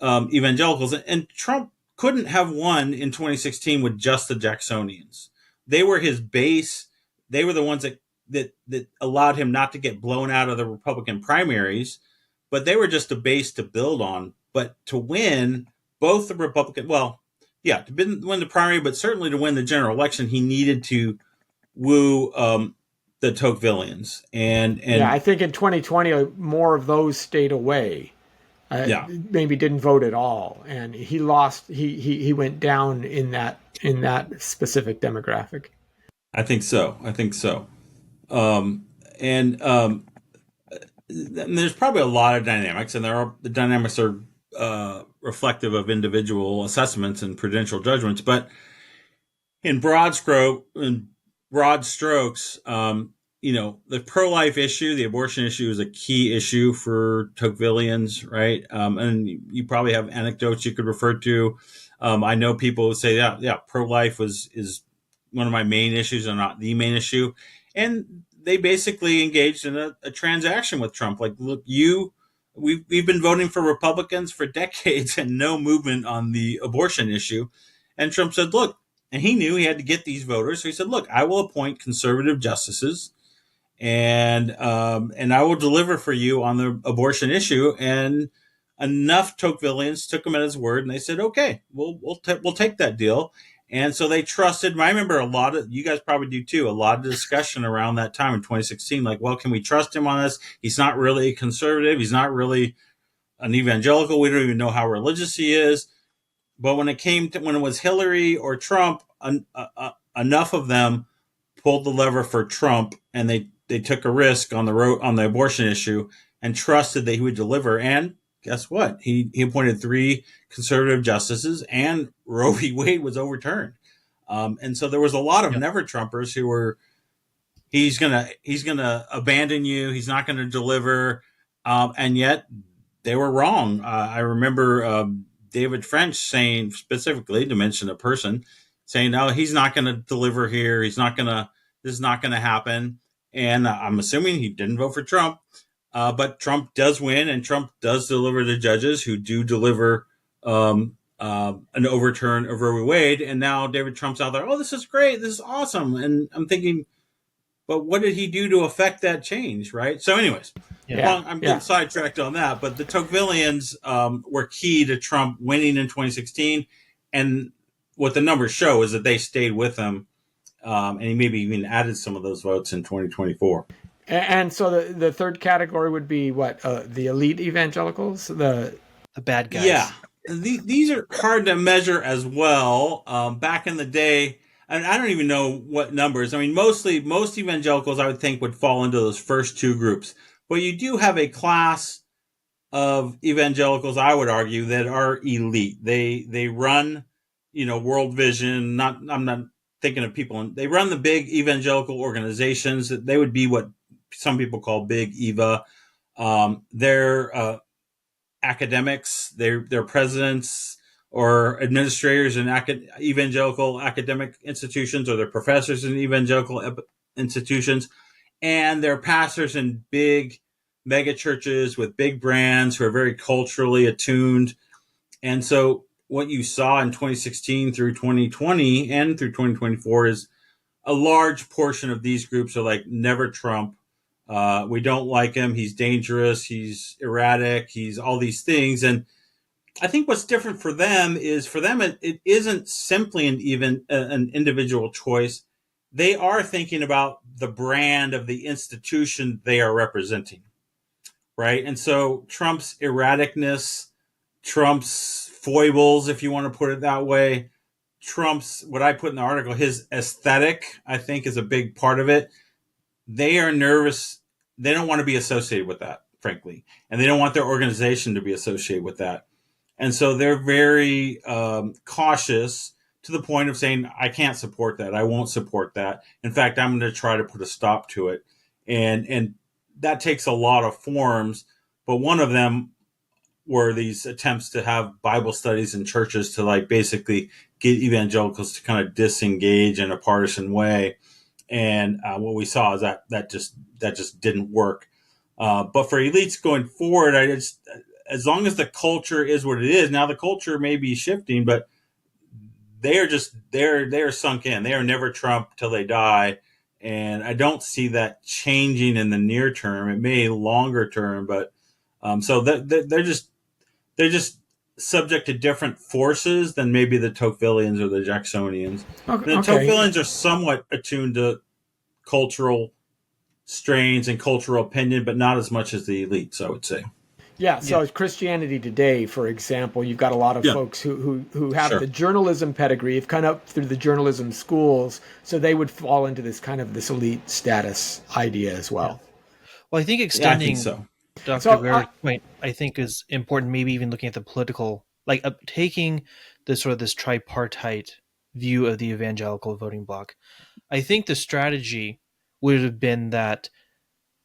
evangelicals. And Trump couldn't have won in 2016 with just the Jacksonians. They were his base. They were the ones that allowed him not to get blown out of the Republican primaries, but they were just a base to build on. But to win both the Republican, well, yeah, to win the primary, but certainly to win the general election, he needed to woo the Tocquevillians. Yeah, I And think in 2020, more of those stayed away. yeah, Maybe didn't vote at all, and he lost. He went down in that specific demographic. I think so. I think so. And there's probably a lot of dynamics, and the dynamics are reflective of individual assessments and prudential judgments. But in broad strokes, the pro-life issue, the abortion issue, is a key issue for Tocquevillians, right? And you probably have anecdotes you could refer to. I know people who say, yeah, pro-life is one of my main issues and not the main issue. And they basically engaged in a transaction with Trump. Like, look, we've been voting for Republicans for decades and no movement on the abortion issue. And Trump said, look, and he knew he had to get these voters. So he said, look, I will appoint conservative justices and I will deliver for you on the abortion issue. And enough Tocquevillians took him at his word, and they said, "Okay, we'll take that deal." And so they trusted. I remember a lot of you guys probably do too. A lot of discussion around that time in 2016, like, well, can we trust him on this? He's not really a conservative. He's not really an evangelical. We don't even know how religious he is. But when it was Hillary or Trump, enough of them pulled the lever for Trump, and they took a risk on the abortion issue and trusted that he would deliver. And guess what? He appointed 3 conservative justices, and Roe v. Wade was overturned. And so there was a lot of never Trumpers who were, he's gonna abandon you. He's not going to deliver, and yet they were wrong. I remember David French saying, specifically to mention a person, saying, "No, he's not going to deliver here. This is not going to happen." And I'm assuming he didn't vote for Trump, but Trump does win, and Trump does deliver the judges who do deliver an overturn of Roe v. Wade. And now David Trump's out there. Oh, this is great. This is awesome. And I'm thinking, but what did he do to affect that change, right? So, anyways, I'm getting sidetracked on that. But the Tocquevillians were key to Trump winning in 2016, and what the numbers show is that they stayed with him, and he maybe even added some of those votes in 2024. And so the third category would be what? The elite evangelicals, the bad guys. Yeah, these are hard to measure as well. Back in the day, and I don't even know what numbers. I mean, most evangelicals, I would think, would fall into those first 2 groups. But you do have a class of evangelicals, I would argue, that are elite. They run, World Vision. I'm not thinking of people. They run the big evangelical organizations. They would be what some people call big Eva. They're academics, they're presidents or administrators in evangelical academic institutions, or they're professors in evangelical institutions, and they're pastors in big mega churches with big brands who are very culturally attuned. And so what you saw in 2016 through 2020 and through 2024 is a large portion of these groups are like, never Trump. We don't like him. He's dangerous. He's erratic. He's all these things. And I think what's different for them is, it isn't simply an individual choice. They are thinking about the brand of the institution they are representing, right? And so Trump's erraticness, Trump's foibles, if you want to put it that way, Trump's, what I put in the article, his aesthetic, I think, is a big part of it. They are nervous. They don't want to be associated with that, frankly. And they don't want their organization to be associated with that. And so they're very cautious to the point of saying, I can't support that. I won't support that. In fact, I'm going to try to put a stop to it. And that takes a lot of forms, but one of them were these attempts to have Bible studies in churches to like basically get evangelicals to kind of disengage in a partisan way. And what we saw is that just didn't work. But for elites going forward, as long as the culture is what it is now, the culture may be shifting, but they're sunk in. They are never Trump till they die, and I don't see that changing in the near term. It may longer term, but so they're just subject to different forces than maybe the Tocquevillians or the Jacksonians. And the Okay. Tocquevillians are somewhat attuned to cultural strains and cultural opinion, but not as much as the elites, I would say. Yeah, so Yeah. Christianity Today, for example, you've got a lot of Yeah, folks who have the sure. journalism pedigree, have come up through the journalism schools, so they would fall into this kind of this elite status idea as Yeah. well. Well, I think Yeah, I think extending so. Dr. So, Guerra's point, I think, is important. Maybe even looking at the political, like taking this sort of this tripartite view of the evangelical voting bloc. I think the strategy would have been that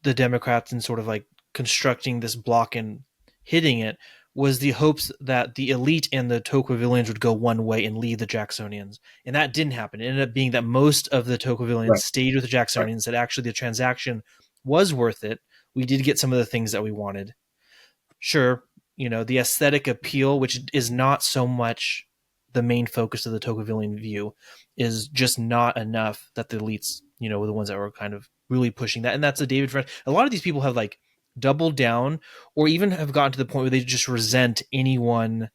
the Democrats, in sort of like constructing this block and hitting it, was the hopes that the elite and the Tocquevillians would go one way and lead the Jacksonians. And that didn't happen. It ended up being that most of the Tocquevillians Right. stayed with the Right. Jacksonians, that actually the transaction was worth it. We did get some of the things that we wanted. Sure, the aesthetic appeal, which is not so much the main focus of the Tocquevillian view, is just not enough that the elites, were the ones that were kind of really pushing that. And that's a David French. A lot of these people have like doubled down, or even have gotten to the point where they just resent anyone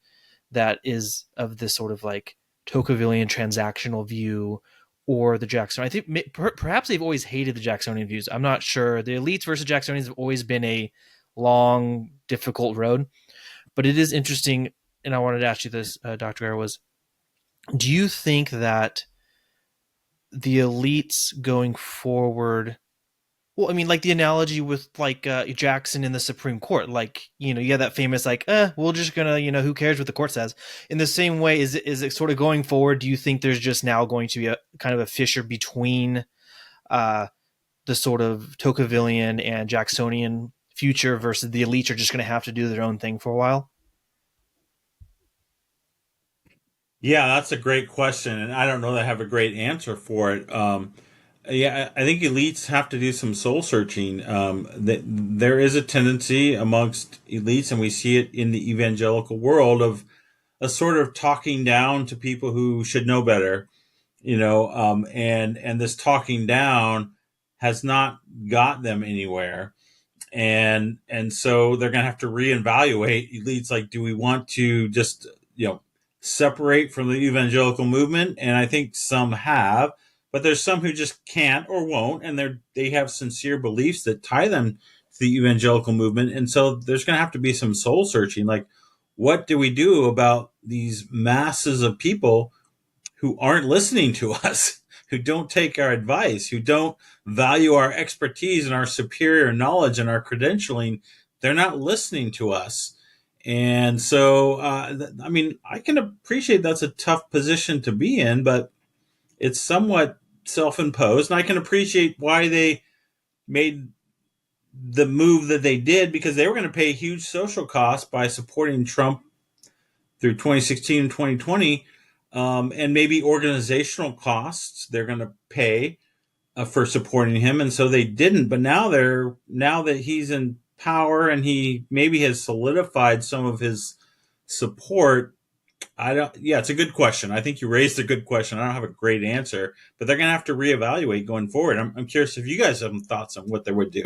that is of this sort of like Tocquevillian transactional view or the Jackson. I think perhaps they've always hated the Jacksonian views. I'm not sure. The elites versus Jacksonians have always been a long, difficult road. But it is interesting, and I wanted to ask you this, Dr. Guerra, was do you think that the elites going forward, well, I mean, like the analogy with like Jackson in the Supreme Court, like, you have that famous, like, we're just gonna, who cares what the court says. In the same way, is it sort of going forward? Do you think there's just now going to be a kind of a fissure between uh, the sort of Tocquevillian and Jacksonian future versus the elites are just going to have to do their own thing for a while? Yeah, that's a great question, and I don't know that I have a great answer for it. Yeah, I think elites have to do some soul searching. There is a tendency amongst elites, and we see it in the evangelical world, of a sort of talking down to people who should know better. And this talking down has not got them anywhere, and so they're going to have to reevaluate. Elites, like, do we want to just separate from the evangelical movement? And I think some have, but there's some who just can't or won't, and they have sincere beliefs that tie them to the evangelical movement. And so there's going to have to be some soul searching, like, what do we do about these masses of people who aren't listening to us, who don't take our advice, who don't value our expertise and our superior knowledge and our credentialing? They're not listening to us. And so, I mean, I can appreciate that's a tough position to be in, but it's somewhat self imposed. And I can appreciate why they made the move that they did, because they were going to pay huge social costs by supporting Trump through 2016 and 2020, and maybe organizational costs they're going to pay for supporting him, and so they didn't. But now that he's in power and he maybe has solidified some of his support. I don't. Yeah, it's a good question. I think you raised a good question. I don't have a great answer, but they're going to have to reevaluate going forward. I'm curious if you guys have some thoughts on what they would do.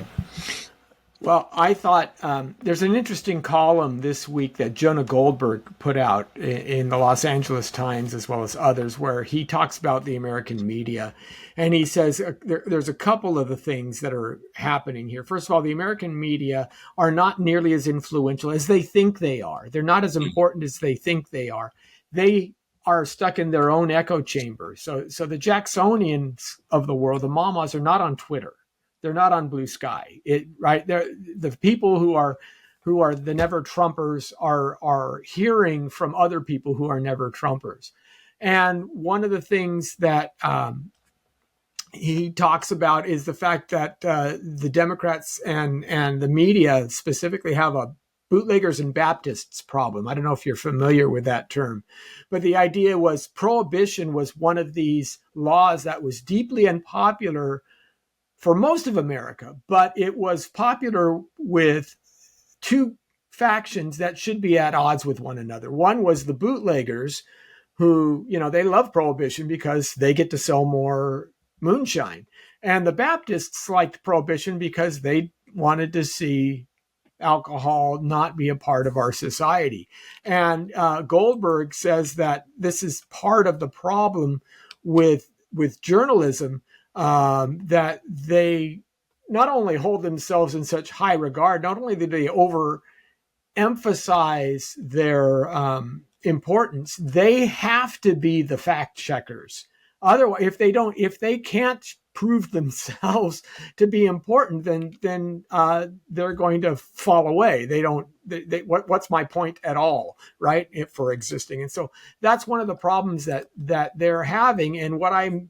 well, I thought there's an interesting column this week that Jonah Goldberg put out in the Los Angeles Times, as well as others, where he talks about the American media. And he says there's a couple of the things that are happening here. First of all, the American media are not nearly as influential as they think they are. They're not as important as they think they are. They are stuck in their own echo chamber. So the Jacksonians of the world, the mamas, are not on Twitter. They're not on Blue Sky. They're the people who are the never Trumpers are hearing from other people who are never Trumpers. And one of the things that he talks about is the fact that the Democrats and the media specifically have a bootleggers and Baptists problem. I don't know if you're familiar with that term, but the idea was prohibition was one of these laws that was deeply unpopular for most of America, but it was popular with two factions that should be at odds with one another. One was the bootleggers, who, they love prohibition because they get to sell more moonshine. And the Baptists liked prohibition because they wanted to see alcohol not be a part of our society. And Goldberg says that this is part of the problem with journalism, that they not only hold themselves in such high regard, not only do they overemphasize their importance, they have to be the fact checkers. Otherwise, if they can't prove themselves to be important, then they're going to fall away. What's my point at all, right? For existing. And so that's one of the problems that they're having. And what I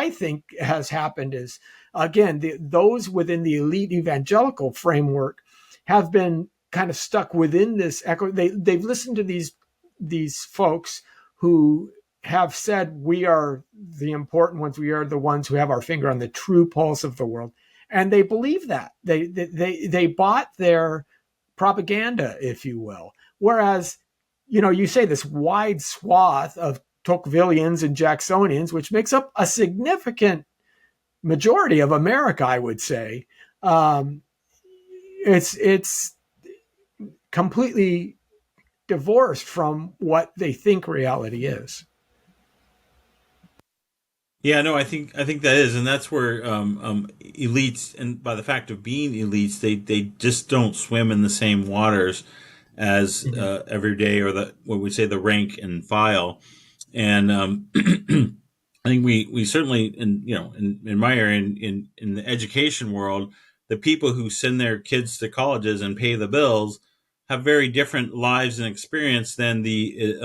think has happened is, again, those within the elite evangelical framework have been kind of stuck within this echo. They've listened to these folks who have said, we are the important ones. We are the ones who have our finger on the true pulse of the world. And they believe that. They bought their propaganda, if you will. Whereas, you say this wide swath of Tocquevillians and Jacksonians, which makes up a significant majority of America, I would say, it's completely divorced from what they think reality is. Yeah, no, I think that is, and that's where elites, and by the fact of being elites, they just don't swim in the same waters as every day, or what we say the rank and file. And I think we certainly, in my area, in the education world, the people who send their kids to colleges and pay the bills have very different lives and experience than the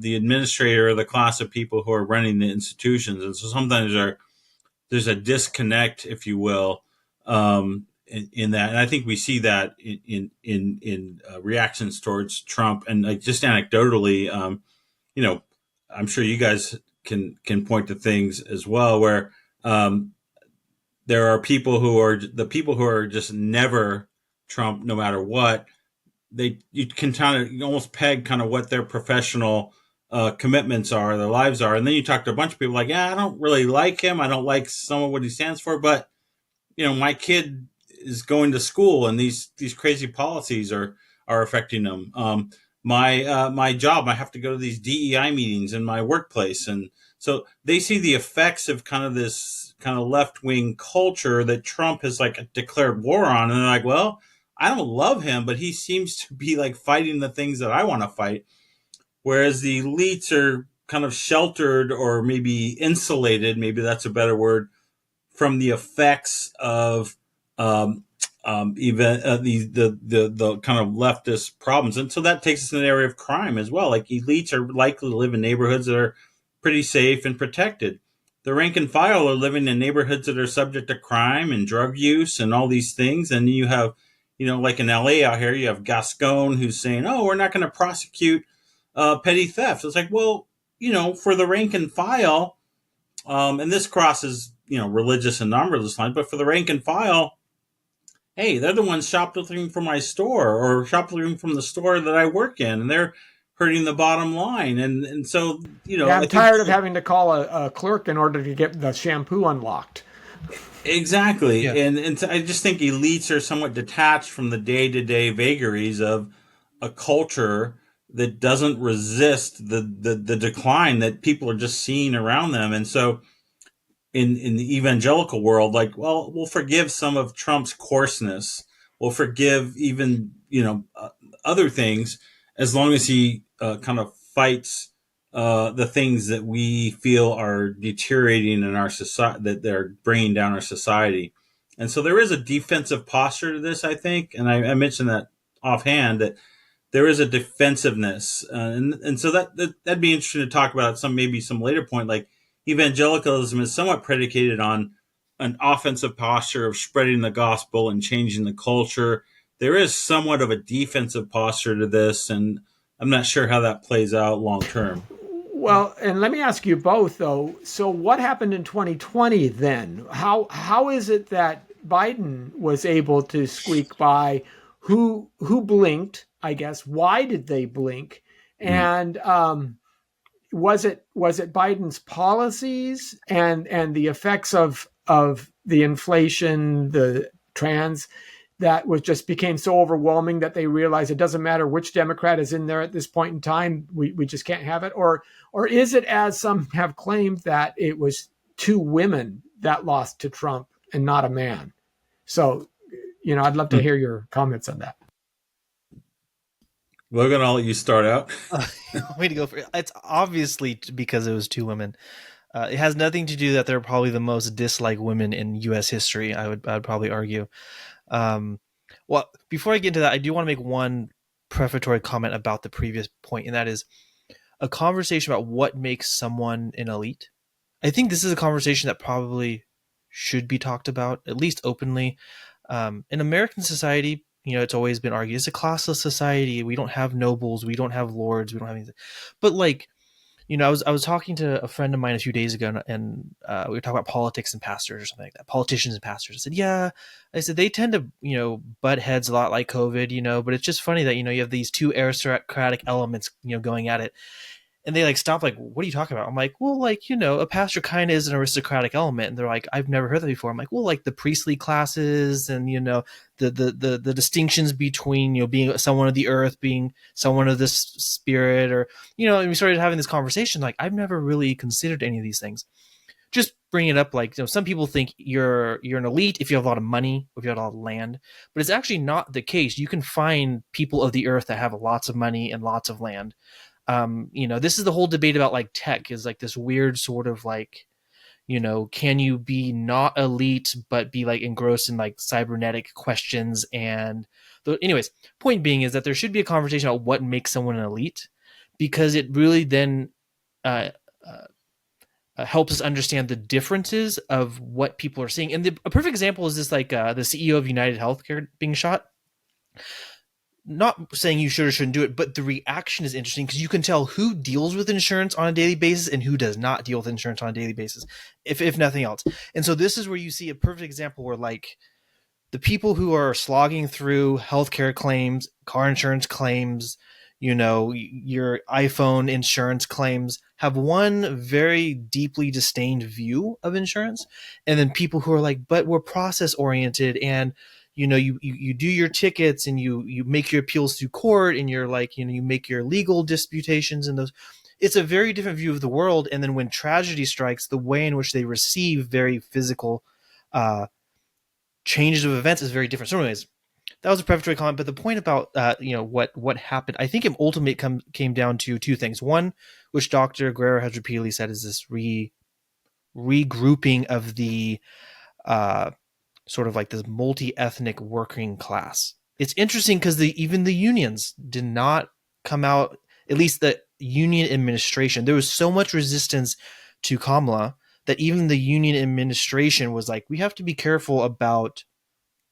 administrator or the class of people who are running the institutions. And so sometimes there's a disconnect, if you will, in that. And I think we see that in reactions towards Trump. And like, just anecdotally, I'm sure you guys can point to things as well where there are people who are just never Trump, no matter what. You can kind of almost peg kind of what their professional commitments are, their lives are, and then you talk to a bunch of people like, yeah, I don't really like him, I don't like some of what he stands for, but my kid is going to school, and these crazy policies are affecting them. My job, I have to go to these DEI meetings in my workplace, and so they see the effects of kind of this kind of left wing culture that Trump has like declared war on, and they're like, well, I don't love him, but he seems to be like fighting the things that I want to fight. Whereas the elites are kind of sheltered, or maybe insulated, maybe that's a better word, from the effects of even the kind of leftist problems. And so that takes us in the area of crime as well. Like, elites are likely to live in neighborhoods that are pretty safe and protected. The rank and file are living in neighborhoods that are subject to crime and drug use and all these things. And you have, like in LA out here, you have Gascon who's saying, oh, we're not going to prosecute petty theft. It's like, well, for the rank and file, and this crosses, religious and non-religious lines, but for the rank and file, hey, they're the ones shoplifting from my store, or shoplifting from the store that I work in, and they're hurting the bottom line. And so, yeah, I'm tired of having to call a clerk in order to get the shampoo unlocked. Exactly. Yeah. And so I just think elites are somewhat detached from the day-to-day vagaries of a culture that doesn't resist the decline that people are just seeing around them. And so in the evangelical world, like, well, we'll forgive some of Trump's coarseness. We'll forgive even, other things, as long as he kind of fights the things that we feel are deteriorating in our society, that they're bringing down our society. And so there is a defensive posture to this, I think. And I mentioned that offhand, that there is a defensiveness, and so that'd be interesting to talk about at some later point. Like evangelicalism is somewhat predicated on an offensive posture of spreading the gospel and changing the culture. There is somewhat of a defensive posture to this, and I'm not sure how that plays out long term. Well, and let me ask you both though. So what happened in 2020 then? How is it that Biden was able to squeak by? Who blinked, I guess? Why did they blink? And was it Biden's policies and the effects of the inflation, the trans, that was just became so overwhelming that they realized it doesn't matter which Democrat is in there at this point in time, we just can't have it? Or is it, as some have claimed, that it was two women that lost to Trump and not a man? So, I'd love to hear your comments on that. Logan, I'll let you start out. Way to go for it. It's obviously because it was two women. It has nothing to do that they're probably the most disliked women in U.S. history. I'd probably argue. Well, before I get into that, I do want to make one prefatory comment about the previous point, and that is a conversation about what makes someone an elite. I think this is a conversation that probably should be talked about, at least openly. In American society, it's always been argued it's a classless society. We don't have nobles, we don't have lords, we don't have anything. But I was talking to a friend of mine a few days ago, and we were talking about politics and pastors or something like that. Politicians and pastors. I said they tend to butt heads a lot like COVID, but it's just funny that you have these two aristocratic elements going at it. And they stop, what are you talking about? I'm like, well, a pastor kind of is an aristocratic element. And they're like, I've never heard that before. I'm like, well, the priestly classes and, the distinctions between, being someone of the earth, being someone of the spirit, or, and we started having this conversation. I've never really considered any of these things. Just bring it up. Some people think you're an elite if you have a lot of money, if you have a lot of land, but it's actually not the case. You can find people of the earth that have lots of money and lots of land. This is the whole debate about tech is this weird sort of can you be not elite but be engrossed in cybernetic questions? And anyways, point being is that there should be a conversation about what makes someone an elite, because it really then helps us understand the differences of what people are seeing. And a perfect example is this the CEO of United Healthcare being shot. Not saying you should or shouldn't do it, but the reaction is interesting because you can tell who deals with insurance on a daily basis and who does not deal with insurance on a daily basis, if nothing else. And so this is where you see a perfect example where the people who are slogging through healthcare claims, car insurance claims, your iPhone insurance claims have one very deeply disdained view of insurance. And then people who are but we're process oriented, and you do your tickets and you make your appeals through court, and you're you make your legal disputations and those. It's a very different view of the world. And then when tragedy strikes, the way in which they receive very physical changes of events is very different. So anyways, that was a prefatory comment. But the point about what happened, I think it ultimately came down to two things. One, which Dr. Guerra has repeatedly said, is this regrouping of the sort of this multi-ethnic working class. It's interesting because even the unions did not come out, at least the union administration. There was so much resistance to Kamala that even the union administration was we have to be careful about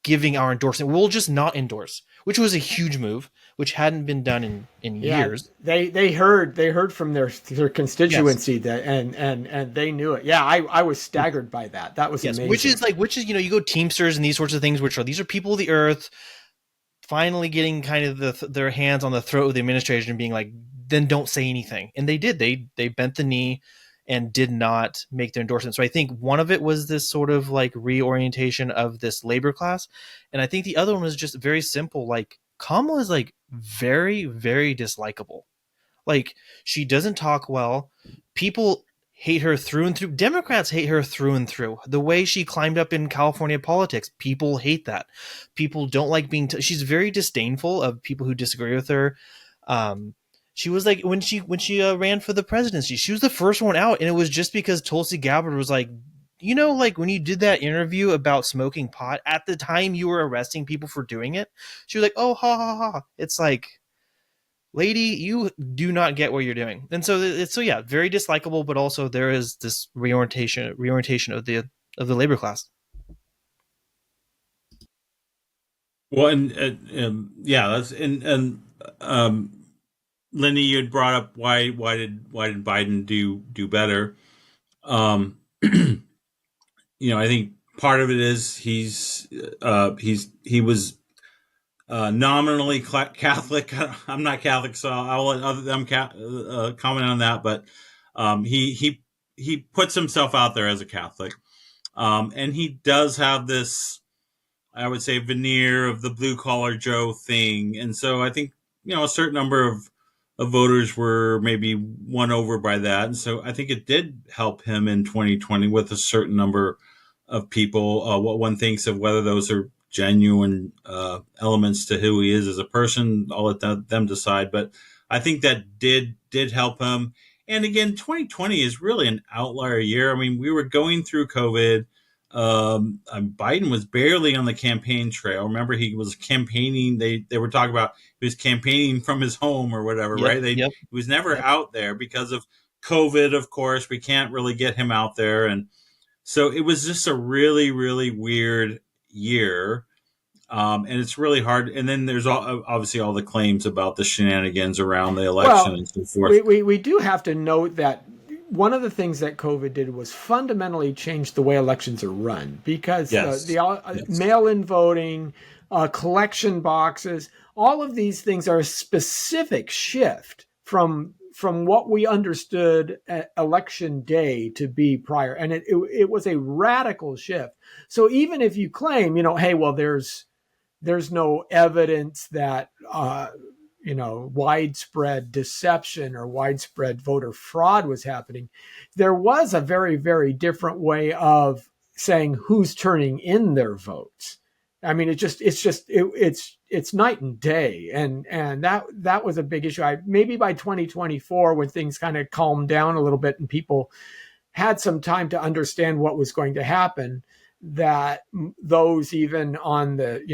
giving our endorsement. We'll just not endorse, which was a huge move, which hadn't been done in years. They heard from their constituency. Yes. That and they knew it. Yeah, I was staggered by that. That was amazing. Which is you go Teamsters and these sorts of things, these are people of the earth finally getting kind of their hands on the throat of the administration and being then don't say anything. And they did. They bent the knee and did not make their endorsement. So I think one of it was this sort of reorientation of this labor class. And I think the other one was just very simple. Kamala is very, very dislikable. She doesn't talk well. People hate her through and through. Democrats hate her through and through. The way she climbed up in California politics, people hate that. People don't like being, she's very disdainful of people who disagree with her. She was when she ran for the presidency, she was the first one out. And it was just because Tulsi Gabbard was when you did that interview about smoking pot, at the time you were arresting people for doing it. She was oh, ha, ha, ha. It's lady, you do not get what you're doing. And so it's very dislikable, but also there is this reorientation of the labor class. Well, yeah, that's Lenny, you had brought up why did Biden do better? Um, I think part of it is he was nominally Catholic. I'm not Catholic, so I'll let other them comment on that. But he puts himself out there as a Catholic, and he does have this, I would say, veneer of the blue collar Joe thing. And so I think a certain number of voters were maybe won over by that, and so I think it did help him in 2020 with a certain number of people. What one thinks of whether those are genuine elements to who he is as a person, I'll let them decide. But I think that did help him. And again, 2020 is really an outlier year. I mean, we were going through COVID. Biden was barely on the campaign trail. Remember, he was campaigning. They were talking about he was campaigning from his home or whatever, right? He was never out there because of COVID. Of course, we can't really get him out there, and so it was just a really, really weird year. And it's really hard. And then there's obviously all the claims about the shenanigans around the election and so forth. We do have to note that one of the things that COVID did was fundamentally change the way elections are run, because mail-in voting, collection boxes, all of these things are a specific shift from what we understood election day to be prior. And it was a radical shift. So even if you claim, hey, well, there's no evidence that widespread deception or widespread voter fraud was happening, there was a very, very different way of saying who's turning in their votes. I mean, it's night and day, and that was a big issue. Maybe by 2024, when things kind of calmed down a little bit and people had some time to understand what was going to happen, that those even on the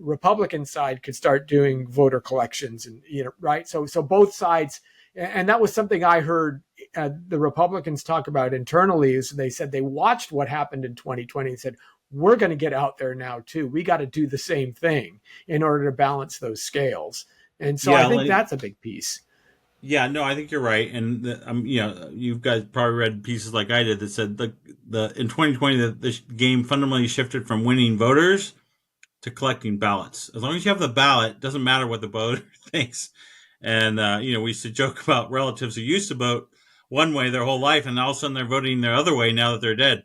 Republican side could start doing voter collections, and right. So both sides, and that was something I heard the Republicans talk about internally. Is they said they watched what happened in 2020 and said, we're going to get out there now too. We got to do the same thing in order to balance those scales. And so I think that's a big piece. Yeah, no, I think you're right, and you guys probably read pieces like I did that said the in 2020 the game fundamentally shifted from winning voters to collecting ballots. As long as you have the ballot, it doesn't matter what the voter thinks. And we used to joke about relatives who used to vote one way their whole life, and all of a sudden they're voting their other way now that they're dead.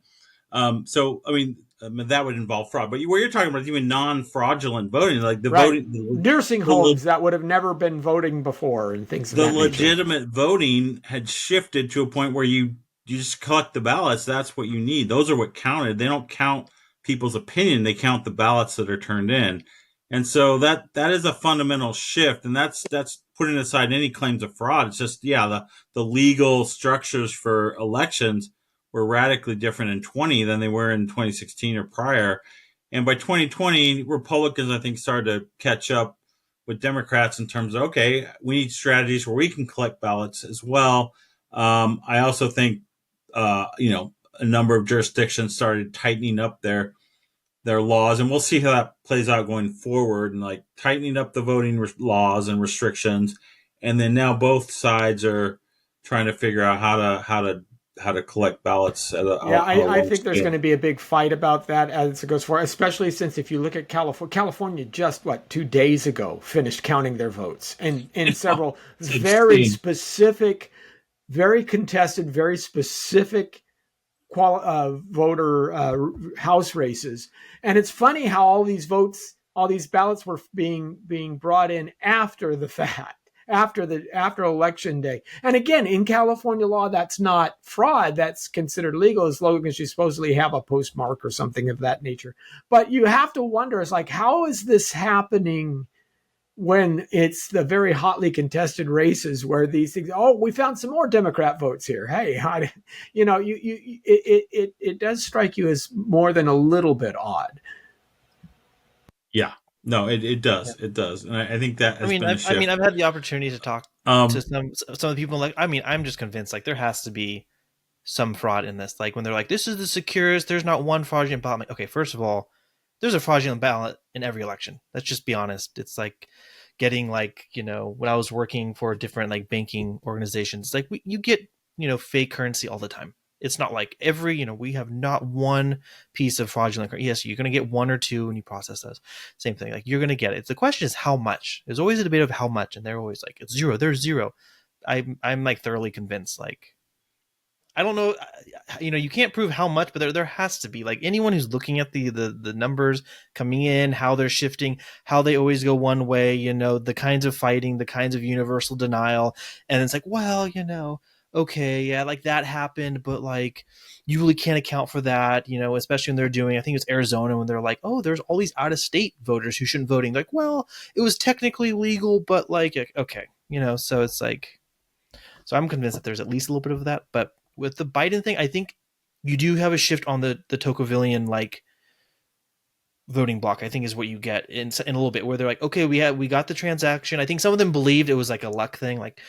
So I mean, that would involve fraud. But what you're talking about is even non-fraudulent voting, like the voting, nursing homes that would have never been voting before, and things. The legitimate voting had shifted to a point where you just collect the ballots. That's what you need. Those are what counted. They don't count people's opinion. They count the ballots that are turned in. And so that is a fundamental shift. And that's putting aside any claims of fraud. It's just, the legal structures for elections were radically different in 20 than they were in 2016 or prior. And by 2020, Republicans, I think, started to catch up with Democrats in terms of, okay, we need strategies where we can collect ballots as well. I also think, a number of jurisdictions started tightening up their laws, and we'll see how that plays out going forward, and like tightening up the voting laws and restrictions. And then now both sides are trying to figure out how to collect ballots at I think there's going to be a big fight about that as it goes forward, especially since if you look at California just 2 days ago finished counting their votes, and in several very specific, very contested, very specific voter house races. And it's funny how all these ballots were being brought in after the fact, after election day. And again, in California law, that's not fraud. That's considered legal as long as you supposedly have a postmark or something of that nature. But you have to wonder, it's like, how is this happening when it's the very hotly contested races where these things, we found some more Democrat votes here. Hey, it does strike you as more than a little bit odd. Yeah, No, it Yeah. does. It does. And I think that I has mean, been a shift. I've had the opportunity to talk to Um, some of the people. Like, I mean, I'm just convinced like there has to be some fraud in this. Like when they're like, "This is the securest," there's not one fraudulent ballot. I'm like, okay, first of all, there's a fraudulent ballot in every election. Let's just be honest. It's like getting like when I was working for different like banking organizations, like you get fake currency all the time. It's not like every we have not one piece of fraudulent. Yes, you're going to get one or two when you process those. Same thing. Like you're going to get it. The question is how much. There's always a debate of how much, and they're always like it's zero. There's zero. I'm like thoroughly convinced. Like I don't know, you can't prove how much, but there has to be like anyone who's looking at the numbers coming in, how they're shifting, how they always go one way, the kinds of fighting, the kinds of universal denial, and it's like, well, okay, yeah, like that happened, but like you really can't account for that, especially when they're doing, I think it's Arizona when they're like, oh, there's all these out of state voters who shouldn't voting, like, well, it was technically legal, but like, okay, so it's like. So I'm convinced that there's at least a little bit of that. But with the Biden thing, I think you do have a shift on the Tocquevillian like voting block. I think is what you get in a little bit where they're like, okay, we got the transaction. I think some of them believed it was like a luck thing, like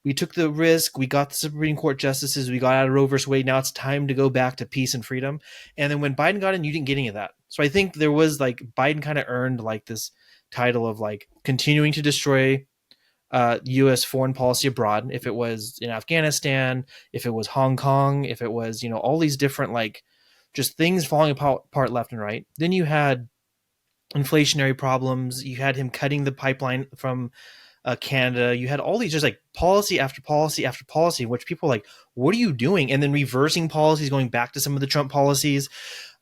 we took the risk, we got the Supreme Court justices, we got out of Roe versus Wade. Now it's time to go back to peace and freedom. And then when Biden got in, you didn't get any of that. So I think there was like Biden kind of earned like this title of like continuing to destroy U.S. foreign policy abroad. If it was in Afghanistan, if it was Hong Kong, if it was all these different like just things falling apart left and right. Then you had inflationary problems. You had him cutting the pipeline from Canada. You had all these just like policy after policy after policy, which people are like, what are you doing? And then reversing policies, going back to some of the Trump policies.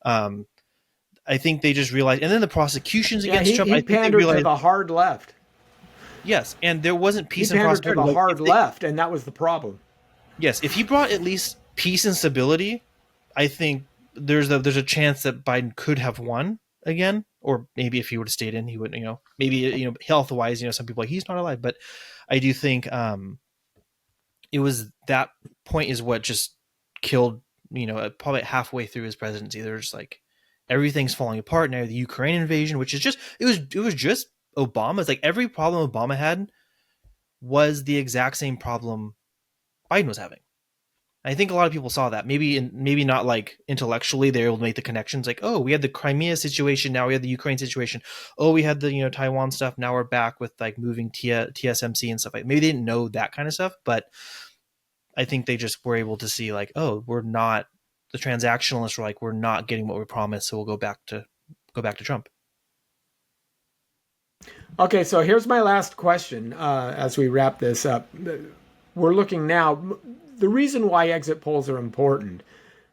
I think they just realized, and then the prosecutions Yeah, against Trump. he I think they pandered to realized, the hard left. yes, and there wasn't He peace and pandered to prosperity. the Like hard left, and that was the problem. yes, if he brought at least peace and stability, I think there's a chance that Biden could have won again, or maybe if he would have stayed in, he would, maybe health wise, some people are like he's not alive, but I do think it was that point is what just killed, probably halfway through his presidency. There's like everything's falling apart now. The Ukraine invasion, which is just it was just Obama's like every problem Obama had was the exact same problem Biden was having. I think a lot of people saw that. Maybe not like intellectually they were able to make the connections. Like, oh, we had the Crimea situation, now we had the Ukraine situation. Oh, we had the Taiwan stuff. Now we're back with like moving TSMC and stuff like. Maybe they didn't know that kind of stuff, but I think they just were able to see like, oh, we're not the transactionalists were like, we're not getting what we promised, so we'll go back to Trump. Okay, so here's my last question as we wrap this up. We're looking now. The reason why exit polls are important,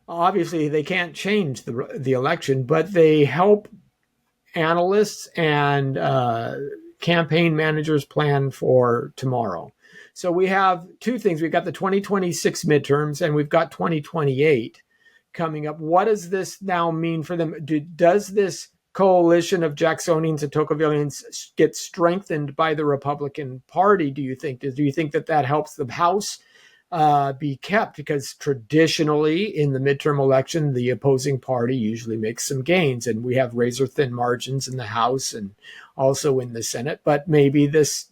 obviously, they can't change the election, but they help analysts and campaign managers plan for tomorrow. So we have two things. We've got the 2026 midterms and we've got 2028 coming up. What does this now mean for them? Does this coalition of Jacksonians and Tocquevillians get strengthened by the Republican Party, do you think? Do you think that helps the House be kept? Because traditionally in the midterm election, the opposing party usually makes some gains, and we have razor thin margins in the House and also in the Senate. But maybe this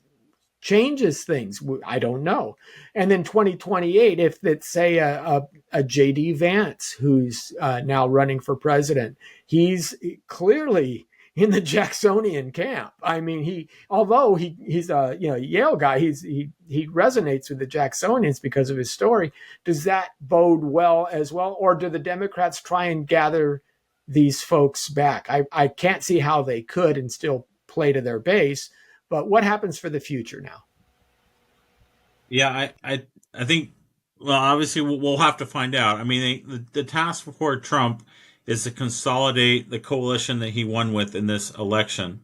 changes things. I don't know. And then 2028, if it's say a J.D. Vance who's now running for president, he's clearly in the Jacksonian camp. I mean, although he's a Yale guy, he resonates with the Jacksonians because of his story. Does that bode well as well, or do the Democrats try and gather these folks back? I can't see how they could and still play to their base. But what happens for the future now? Yeah, I think. Well, obviously, we'll have to find out. I mean, the task before Trump is to consolidate the coalition that he won with in this election.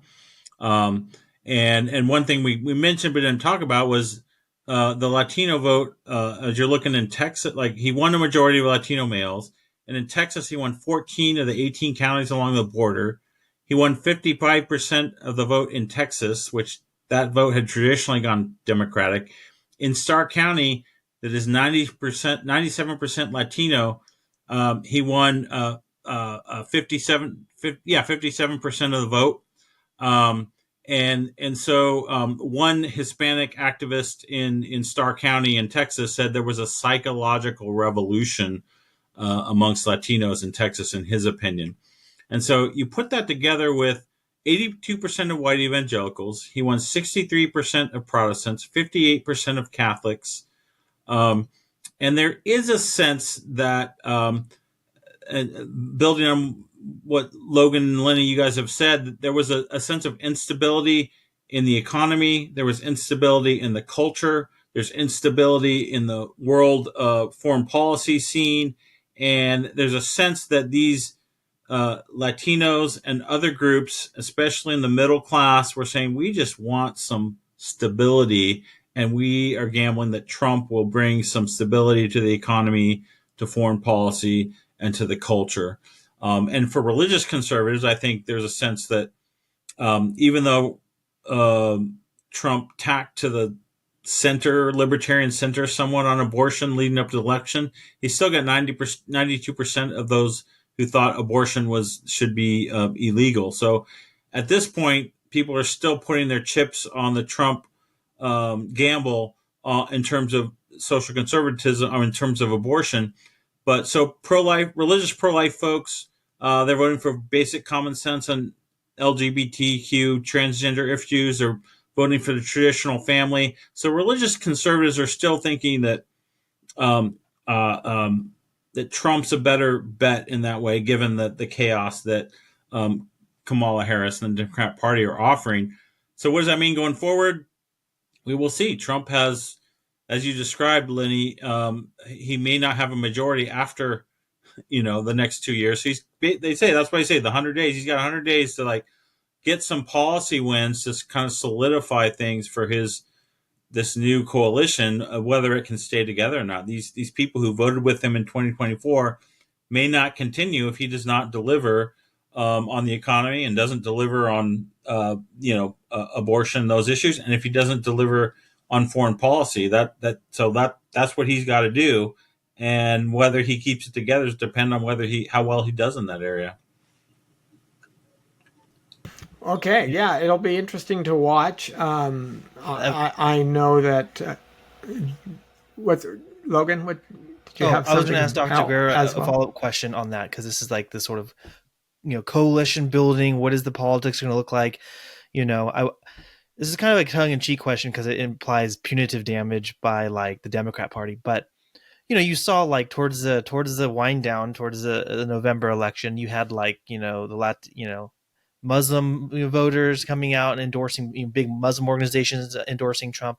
And one thing we mentioned but didn't talk about was the Latino vote. As you're looking in Texas, like he won a majority of Latino males, and in Texas he won 14 of the 18 counties along the border. He won 55% of the vote in Texas, which that vote had traditionally gone Democratic. In Stark County, that is 90%, 97% Latino, he won 57% of the vote. And so one Hispanic activist in Starr County in Texas said there was a psychological revolution amongst Latinos in Texas, in his opinion. And so you put that together with 82% of white evangelicals. He won 63% of Protestants, 58% of Catholics. And there is a sense that, building on what Logan and Lenny, you guys have said, that there was a sense of instability in the economy. There was instability in the culture. There's instability in the world foreign policy scene. And there's a sense that these Latinos and other groups, especially in the middle class, were saying, we just want some stability, and we are gambling that Trump will bring some stability to the economy, to foreign policy, and to the culture. And for religious conservatives, I think there's a sense that even though uh, Trump tacked to the center, libertarian center, somewhat on abortion leading up to the election, he still got 92% of those who thought abortion should be illegal. So at this point, people are still putting their chips on the Trump gamble in terms of social conservatism, or in terms of abortion. But so religious pro-life folks, they're voting for basic common sense on LGBTQ, transgender issues. They're voting for the traditional family. So religious conservatives are still thinking that um, uh, um, that Trump's a better bet in that way, given the chaos that Kamala Harris and the Democrat Party are offering. So what does that mean going forward? We will see. Trump has, as you described, Lenny, he may not have a majority after the next 2 years. They say that's why they say the 100 days. He's got 100 days to like get some policy wins to kind of solidify things for this new coalition, whether it can stay together or not. These people who voted with him in 2024 may not continue if he does not deliver on the economy, and doesn't deliver on abortion, those issues, and if he doesn't deliver on foreign policy. That's what he's got to do, and whether he keeps it together is depend on how well he does in that area. Okay, yeah, it'll be interesting to watch. I know that. What's Logan? What did you have? I was going to ask something Dr. Guerra as a well? follow-up question on that, because this is like the sort of coalition building. What is the politics going to look like? This is kind of like a tongue-in-cheek question because it implies punitive damage by like the Democrat Party, but you saw like towards the wind down, towards the November election, you had like Muslim voters coming out and endorsing, big Muslim organizations endorsing Trump.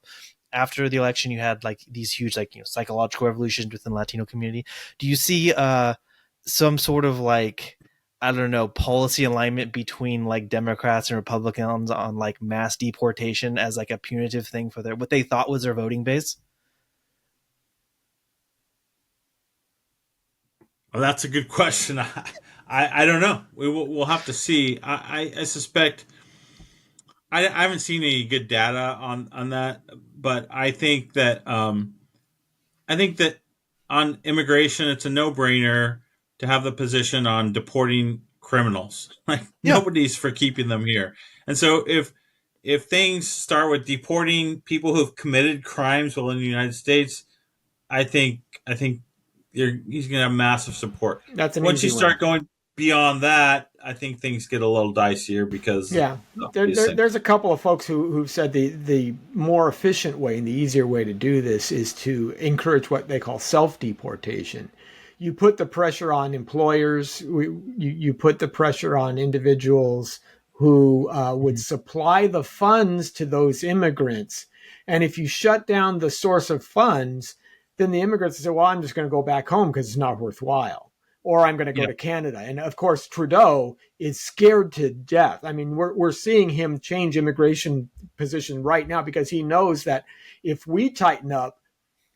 After the election, you had like these huge like psychological revolutions within the Latino community. Do you see some sort of like, I don't know, policy alignment between like Democrats and Republicans on like mass deportation as like a punitive thing for what they thought was their voting base? Well, that's a good question. I don't know. We'll have to see. I suspect. I haven't seen any good data on that, but I think that on immigration, it's a no brainer to have the position on deporting criminals. Like Yeah. nobody's for keeping them here, and so if things start with deporting people who've committed crimes while in the United States, I think he's going to have massive support. That's an Once you easy one. start going beyond that, I think things get a little dicier because Yeah, there's a couple of folks who've said the more efficient way and the easier way to do this is to encourage what they call self-deportation. You put the pressure on employers. You put the pressure on individuals who would supply the funds to those immigrants. And if you shut down the source of funds, then the immigrants say, well, I'm just going to go back home because it's not worthwhile. Or I'm going to go Yeah. to Canada. And of course, Trudeau is scared to death. I mean, we're seeing him change immigration position right now because he knows that if we tighten up,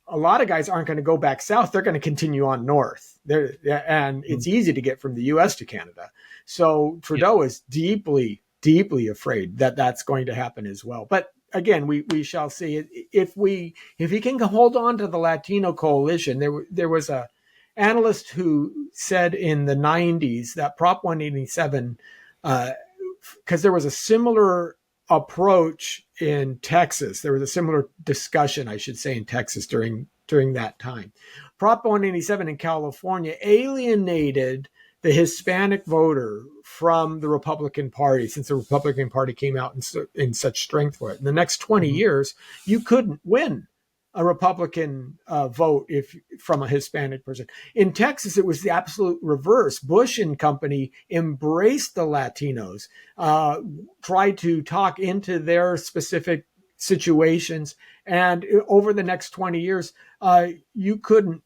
a lot of guys aren't going to go back south. They're going to continue on north. And it's easy to get from the U.S. to Canada. So Trudeau is deeply, deeply afraid that that's going to happen as well. But again, we shall see. If he can hold on to the Latino coalition, there was a analyst who said in the 90s that Prop 187, because there was a similar approach in Texas. There was a similar discussion, I should say, in Texas during that time. Prop 187 in California alienated the Hispanic voter from the Republican Party, since the Republican Party came out in such strength for it. In the next 20 years, you couldn't win a Republican vote from a Hispanic person. In Texas, it was the absolute reverse. Bush and company embraced the Latinos, tried to talk into their specific situations, and over the next 20 years, you couldn't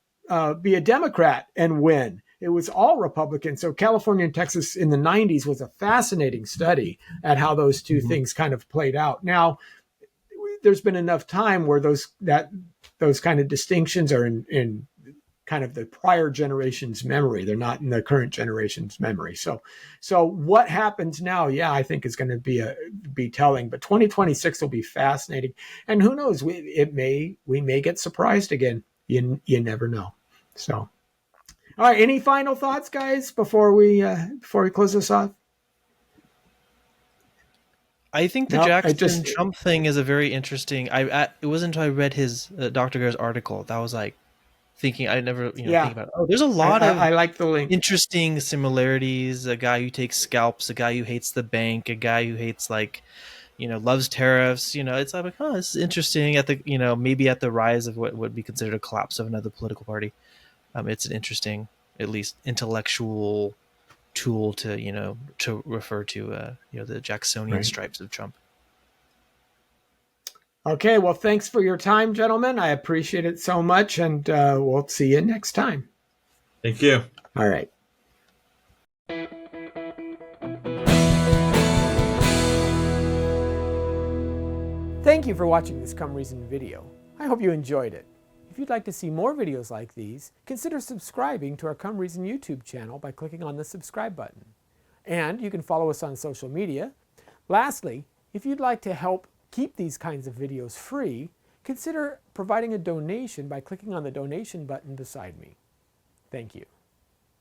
be a Democrat and win. It was all Republican. So California and Texas in the 90s was a fascinating study at how those two things kind of played out. Now, there's been enough time where those kind of distinctions are in kind of the prior generation's memory. They're not in the current generation's memory. So what happens now? Yeah, I think is going to be telling. But 2026 will be fascinating, and who knows? We may get surprised again. You never know. So, all right. Any final thoughts, guys, before we close this off? I think the Jackson Trump thing is a very interesting. It wasn't until I read his Dr. Guerra's article that I was like thinking. I never think about it. Oh, there's a lot of I like the link. Interesting similarities. A guy who takes scalps, a guy who hates the bank, a guy who hates loves tariffs. It's like, oh, this is interesting. At the maybe at the rise of what would be considered a collapse of another political party. It's an interesting, at least intellectual tool to refer to the Jacksonian stripes of Trump. Okay, well, thanks for your time, gentlemen. I appreciate it so much, and we'll see you next time. Thank you. All right. Thank you for watching this Come Reason video. I hope you enjoyed it. If you'd like to see more videos like these, consider subscribing to our Come Reason YouTube channel by clicking on the subscribe button. And you can follow us on social media. Lastly, if you'd like to help keep these kinds of videos free, consider providing a donation by clicking on the donation button beside me. Thank you.